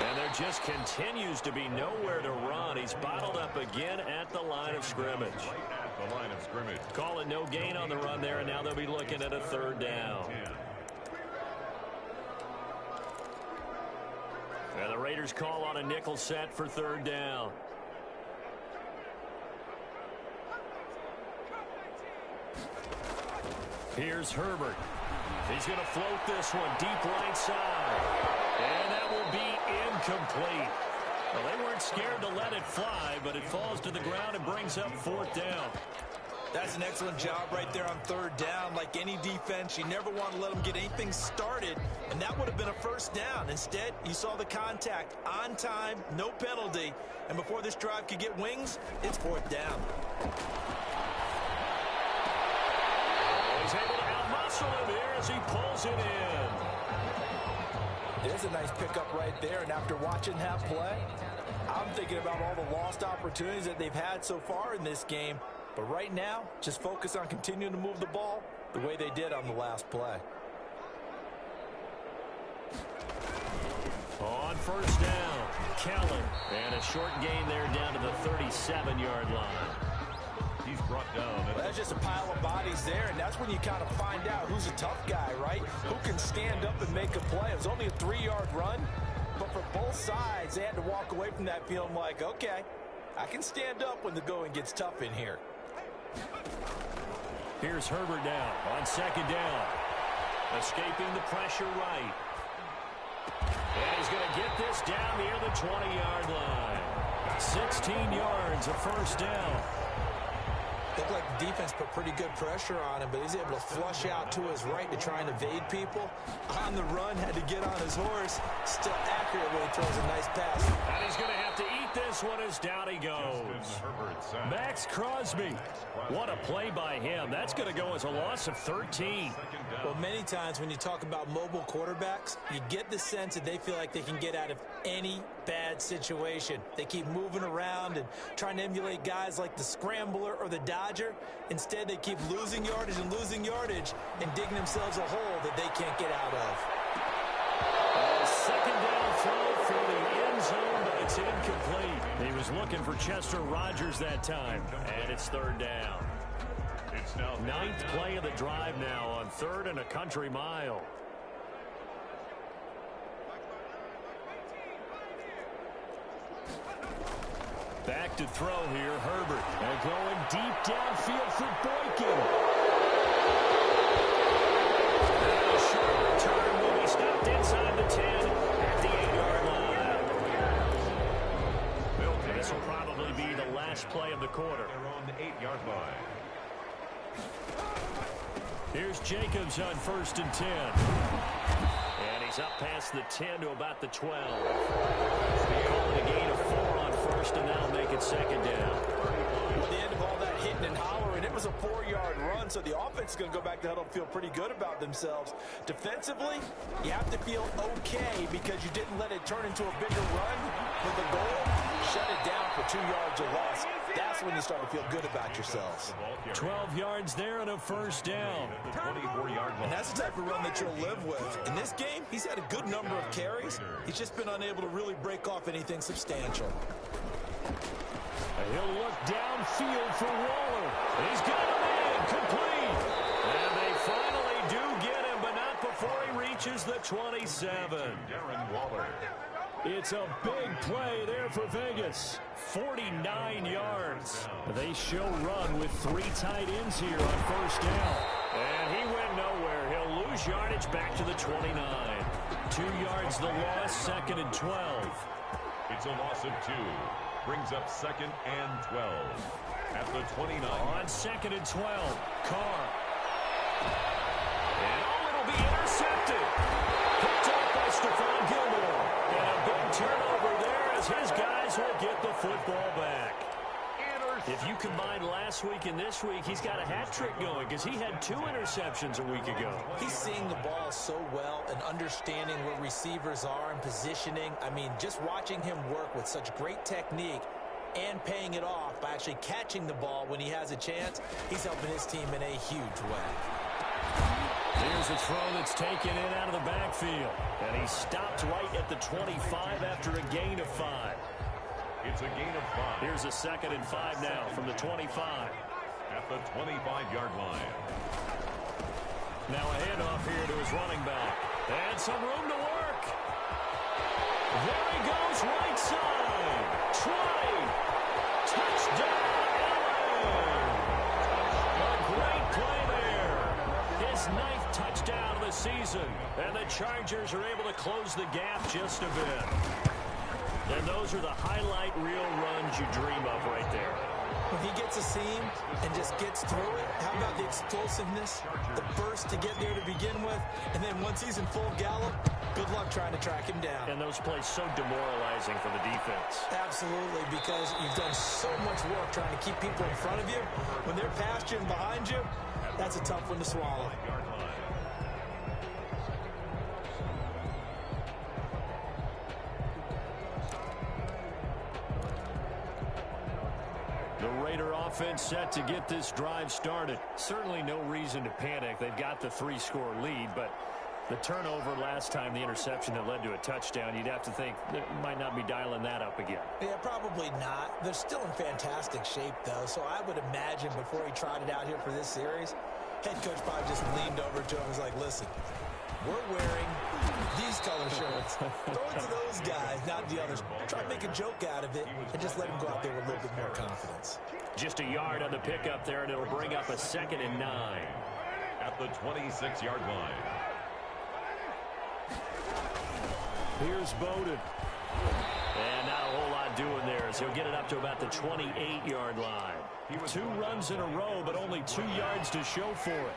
And there just continues to be nowhere to run. He's bottled up again at the line of scrimmage. The line of scrimmage. Call it no gain on the run there, and now they'll be looking at a 3rd down. And the Raiders call on a nickel set for 3rd down. Here's Herbert. He's going to float this one deep right side. And that will be incomplete. Well, they weren't scared to let it fly, but it falls to the ground and brings up 4th down. That's an excellent job right there on 3rd down. Like any defense, you never want to let them get anything started, and that would have been a 1st down. Instead, you saw the contact on time, no penalty, and before this drive could get wings, it's 4th down. He's able to outmuscle him here as he pulls it in. There's a nice pickup right there, and after watching that play, I'm thinking about all the lost opportunities that they've had so far in this game. But right now, just focus on continuing to move the ball the way they did on the last play. On 1st down, Kellen. And a short gain there down to the 37-yard line. He's brought down. Well, that's just a pile of bodies there, and that's when you kind of find out who's a tough guy, right? Who can stand up and make a play. It was only a 3-yard run, but for both sides, they had to walk away from that feeling like, okay, I can stand up when the going gets tough in here. Here's Herbert now on 2nd down. Escaping the pressure right. And he's going to get this down near the 20-yard line. 16 yards, a 1st down. Looked like the defense put pretty good pressure on him, but he's able to flush out to his right to try and evade people. On the run, had to get on his horse. Still accurate when he throws a nice pass. And he's going to have to eat this one as down he goes. Max Crosby. What a play by him. That's going to go as a loss of 13. Well, many times when you talk about mobile quarterbacks, you get the sense that they feel like they can get out of any bad situation. They keep moving around and trying to emulate guys like the Scrambler or the Dodger. Instead, they keep losing yardage and digging themselves a hole that they can't get out of. 2nd down throw for the end zone, but it's incomplete. He was looking for Chester Rogers that time, and it's 3rd down. It's now 9th play of the drive now on 3rd and a country mile. Back to throw here, Herbert. And going deep downfield for Boykin. And a short return inside the 10 at the 8-yard line. This will probably be the last play of the quarter. They're on the 8-yard line. Here's Jacobs on 1st and 10. And he's up past the 10 to about the 12. They call it a gain of 4 on 1st, and that'll make it 2nd down. Well, the end of all that hitting and hollering, it was a 4-yard run, so the offense is going to go back to huddle and feel pretty good about themselves. Defensively, you have to feel okay because you didn't let it turn into a bigger run. But the goal, shut it down for 2 yards or less. That's when you start to feel good about yourselves. 12 yards there and a 1st down. 24-yard line. And that's the type of run that you'll live with. In this game, he's had a good number of carries. He's just been unable to really break off anything substantial. He'll look downfield for Waller. He's got him in, complete. And they finally do get him, but not before he reaches the 27. Darren Waller. It's a big play there for Vegas. 49 yards. They show run with 3 tight ends here on 1st down. And he went nowhere. He'll lose yardage back to the 29. 2 yards the loss, 2nd and 12. It's a loss of 2. Brings up 2nd and 12. At the 29. On 2nd and 12. Carr. And it'll be intercepted. Picked up by Stephon Gilmore. And a big turnover there as his guys will get the football back. If you combine last week and this week, he's got a hat trick going because he had 2 interceptions a week ago. He's seeing the ball so well and understanding where receivers are and positioning. I mean, just watching him work with such great technique and paying it off by actually catching the ball when he has a chance, he's helping his team in a huge way. Here's a throw that's taken in out of the backfield. And he stopped right at the 25 after a gain of 5. It's a gain of 5. Here's a 2nd and 5 now from the 25. At the 25-yard line. Now a handoff here to his running back. And some room to work. There he goes, right side. 20. Touchdown, LA. A great play there. His 9th touchdown of the season. And the Chargers are able to close the gap just a bit. And those are the highlight reel runs you dream of right there. When he gets a seam and just gets through it, how about the explosiveness, the burst to get there to begin with, and then once he's in full gallop, good luck trying to track him down. And those plays so demoralizing for the defense. Absolutely, because you've done so much work trying to keep people in front of you. When they're past you and behind you, that's a tough one to swallow. The Raider offense set to get this drive started. Certainly no reason to panic. They've got the 3-score lead, but the turnover last time, the interception that led to a touchdown, you'd have to think they might not be dialing that up again. Yeah, probably not. They're still in fantastic shape, though, so I would imagine before he trotted out here for this series, head coach probably just leaned over to him and was like, listen, we're wearing these color shirts. Throw it to those guys, not the others. Try to make a joke out of it and just let them go out there with a little bit more confidence. Just a yard on the pickup there, and it'll bring up a 2nd and 9. At the 26-yard line. Here's Bowden. And not a whole lot doing there as he'll get it up to about the 28-yard line. 2 runs in a row, but only 2 yards to show for it.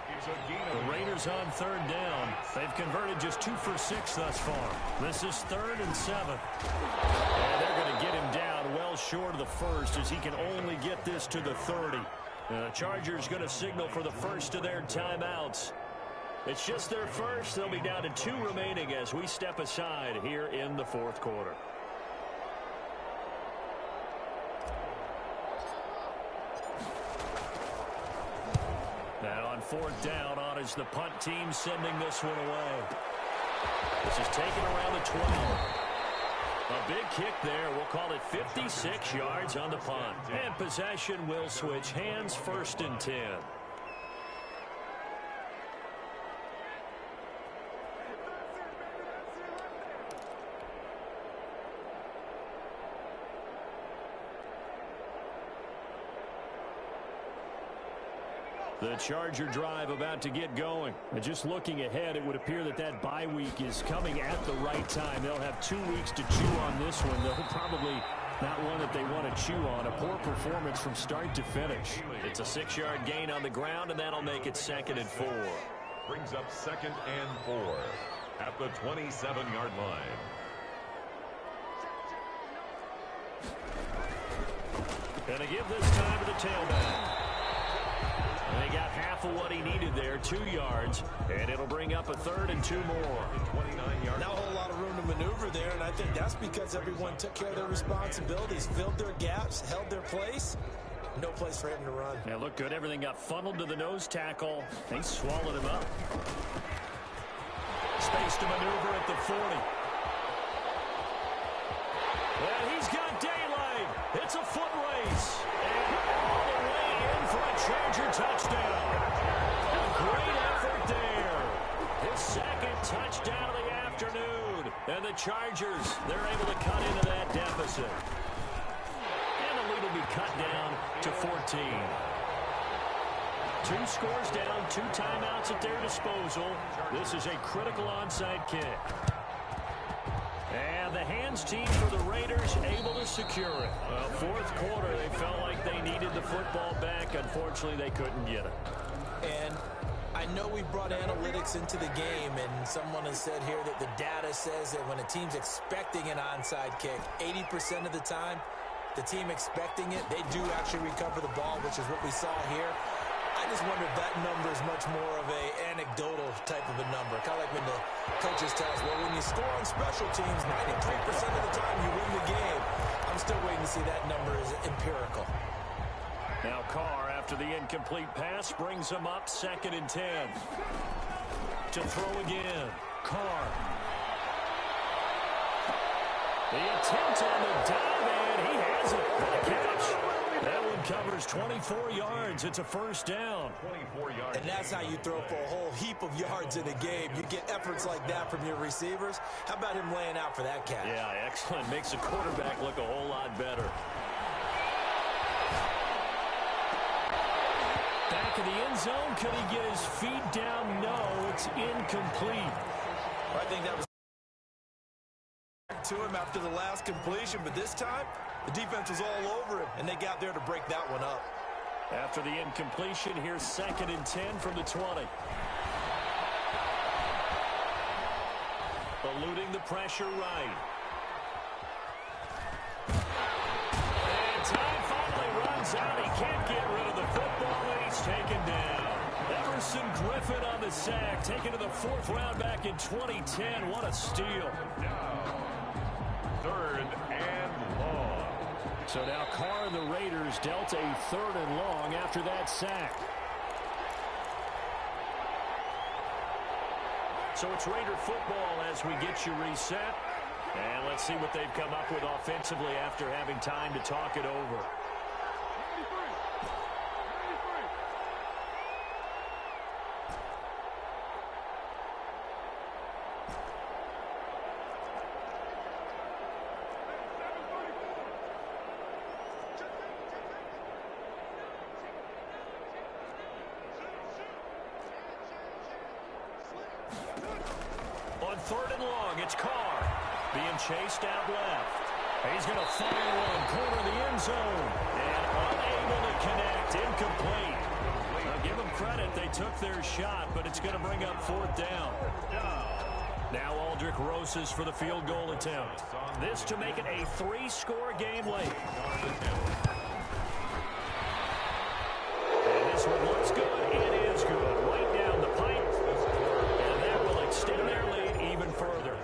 The Raiders on 3rd down. They've converted just 2 for 6 thus far. This is 3rd and 7. And they're going to get him down well short of the 1st as he can only get this to the 30. The Chargers going to signal for the first of their timeouts. It's just their first. They'll be down to 2 remaining as we step aside here in the 4th quarter. Now on 4th down, on is the punt team sending this one away. This is taken around the 12. A big kick there. We'll call it 56 yards on the punt. And possession will switch hands, 1st and 10. The Charger drive about to get going. And just looking ahead, it would appear that that bye week is coming at the right time. They'll have 2 weeks to chew on this one, though probably not one that they want to chew on. A poor performance from start to finish. It's a 6-yard gain on the ground, and that'll make it 2nd and 4. Brings up 2nd and 4 at the 27-yard line. Gonna give this time to the tailback. And they got half of what he needed there, 2 yards, and it'll bring up a 3rd and 2 more. 29 yards. Not a whole lot of room to maneuver there, and I think that's because everyone took care of their responsibilities, filled their gaps, held their place. No place for him to run. Yeah, looked good. Everything got funneled to the nose tackle. They swallowed him up. Space to maneuver at the 40. And he's got daylight. It's a foot race. And all the way in for a Charger touchdown. A great effort there. His 2nd touchdown of the afternoon. And the Chargers, they're able to cut into that deficit. And the lead will be cut down to 14. 2 scores down, 2 timeouts at their disposal. This is a critical onside kick. And the hands team for the Raiders able to secure it. Well, 4th quarter, they felt like they needed the football back. Unfortunately, they couldn't get it. And I know we brought analytics into the game, and someone has said here that the data says that when a team's expecting an onside kick, 80% of the time, the team expecting it, they do actually recover the ball, which is what we saw here. I just wonder if that number is much more of a anecdotal type of a number. Kind of like when the coaches tell us, well, when you score on special teams, 93% of the time you win the game. I'm still waiting to see that number is empirical. Now Carr, after the incomplete pass, brings him up 2nd and 10. To throw again. Carr. The attempt on the dive, and he has it. What a catch. That one covers 24 yards. It's a 1st down. 24 yards. And that's how you throw for a whole heap of yards in a game. You get efforts like that from your receivers. How about him laying out for that catch? Yeah, excellent. Makes the quarterback look a whole lot better. Back in the end zone. Could he get his feet down? No, it's incomplete. I think that was to him after the last completion, but this time the defense was all over him, and they got there to break that one up. After the incompletion, here's 2nd and 10 from the 20. Eluding the pressure right. And time finally runs out. He can't get rid of the football, and he's taken down. Everson Griffin on the sack, taken to the 4th round back in 2010. What a steal. 3rd and long. So now Carr and the Raiders dealt a 3rd and long after that sack. So it's Raider football as we get you reset. And let's see what they've come up with offensively after having time to talk it over. On 3rd and long, it's Carr being chased out left. He's going to fire one, corner of the end zone, and unable to connect, incomplete. Now give them credit, they took their shot, but it's going to bring up 4th down. Now Aldrich Rosas for the field goal attempt. This to make it a 3-score game late. And this one looks good. It is good. Right down the pipe. And that will extend their lead even further.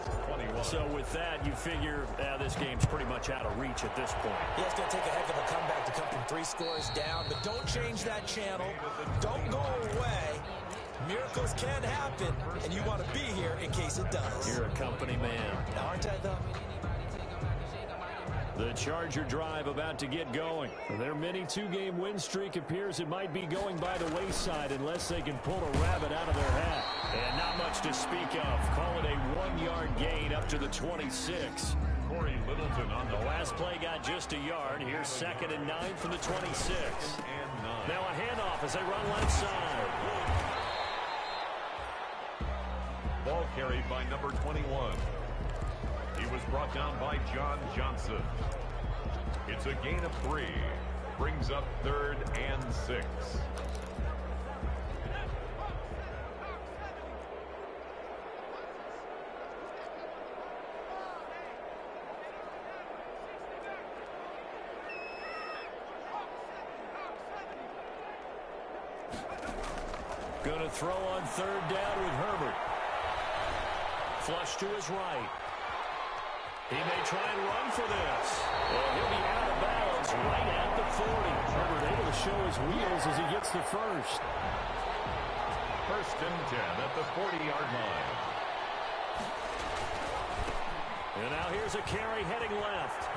So with that, you figure this game's pretty much out of reach at this point. Yeah, it's going to take a heck of a comeback to come from 3 scores down, but don't change that channel. Don't go away. Miracles can happen, and you want to be here in case it does. You're a company man. Aren't I, though? The Charger drive about to get going. Their mini 2-game win streak appears it might be going by the wayside unless they can pull a rabbit out of their hat. And not much to speak of. Call it a 1-yard gain up to the 26. Corey Littleton on the last play got just a yard. Here's 2nd and 9 from the 26. Now a handoff as they run left side. Ball carried by number 21. He was brought down by John Johnson. It's a gain of 3. Brings up 3rd and 6. Going to throw on 3rd down with Herbert. Flush to his right. He may try and run for this. Well, he'll be out of bounds right at the 40. Herbert able to show his wheels as he gets the first. 1st and 10 at the 40-yard line. And now here's a carry heading left.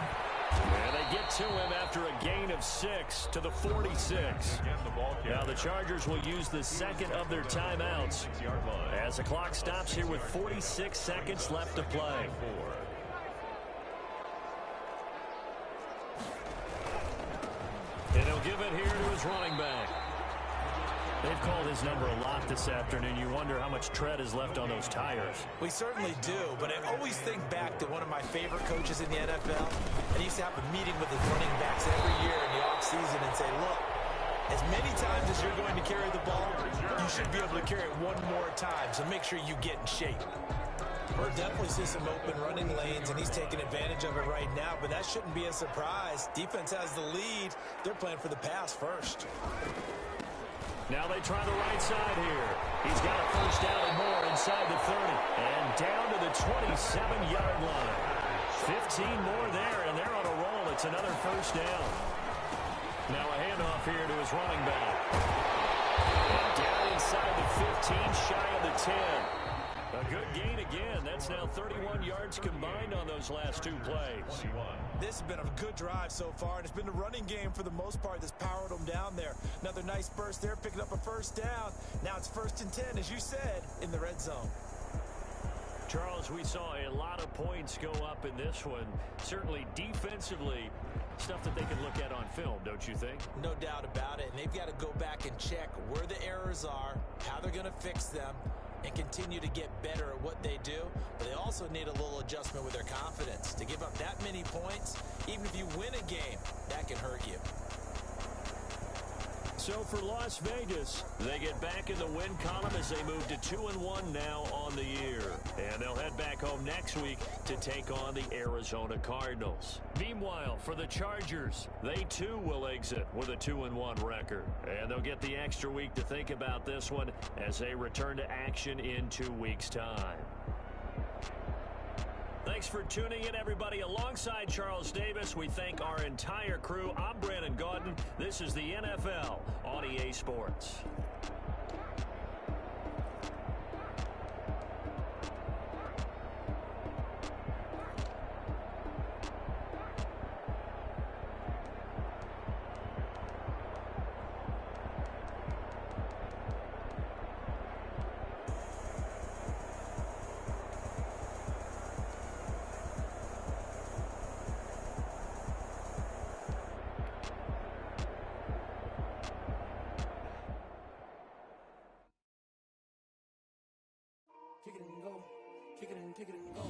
And they get to him after a gain of 6 to the 46. Now the Chargers will use the 2nd of their timeouts as the clock stops here with 46 seconds left to play. And he'll give it here to his running back. They've called his number a lot this afternoon. You wonder how much tread is left on those tires. We certainly do, but I always think back to one of my favorite coaches in the NFL. And he used to have a meeting with his running backs every year in the offseason and say, look, as many times as you're going to carry the ball, you should be able to carry it one more time, so make sure you get in shape. We'll definitely see some open running lanes, and he's taking advantage of it right now, but that shouldn't be a surprise. Defense has the lead. They're playing for the pass first. Now they try the right side here. He's got a 1st down and more inside the 30. And down to the 27-yard line. 15 more there, and they're on a roll. It's another 1st down. Now a handoff here to his running back. And down inside the 15, shy of the 10. A good gain again. That's now 31 yards combined on those last 2 plays. This has been a good drive so far, and it's been the running game for the most part that's powered them down there. Another nice burst there, picking up a 1st down. Now it's 1st and 10, as you said, in the red zone. Charles, we saw a lot of points go up in this one. Certainly defensively, stuff that they can look at on film, don't you think? No doubt about it, and they've got to go back and check where the errors are, how they're going to fix them, and continue to get better at what they do. But they also need a little adjustment with their confidence. To give up that many points, even if you win a game, that can hurt you. So for Las Vegas, they get back in the win column as they move to 2-1 now on the year. And they'll head back home next week to take on the Arizona Cardinals. Meanwhile, for the Chargers, they too will exit with a 2-1 record. And they'll get the extra week to think about this one as they return to action in 2 weeks' time. Thanks for tuning in, everybody. Alongside Charles Davis, we thank our entire crew. I'm Brandon Gaudin. This is the NFL on EA Sports. Kick it and go. Kick it and kick it and go.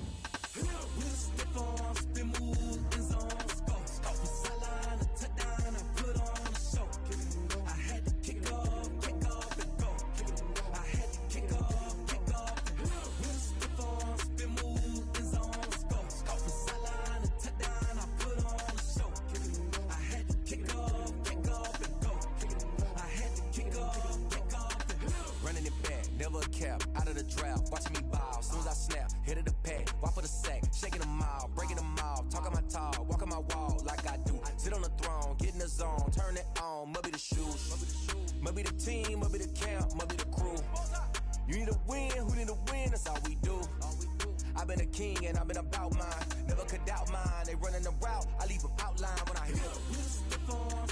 We'll step on, spin, move, and zones. Go. From sideline to touchdown, I put on a show. Kick it and go. I had to kick off and go. Kick it and go. I had to kick off and go. We'll step on, spin, move, and zones. Go. From sideline to touchdown, I put on a show. Kick it and go. I had to kick off and go. Kick it and go. I had to kick off and go. Running it back, never a cap, out of the draft, watching me ball, soon as I snap, hit of the pack, walk for the sack, shaking them all, breaking them off, talking my talk, walking my wall like I do, sit on the throne, get in the zone, turn it on, must be the shoes, must be the team, must be the camp, must be the crew, you need a win, who need a win, that's all we do, I've been a king and I've been about mine, never could doubt mine, they running the route, I leave them outline when I hit. We'll step on,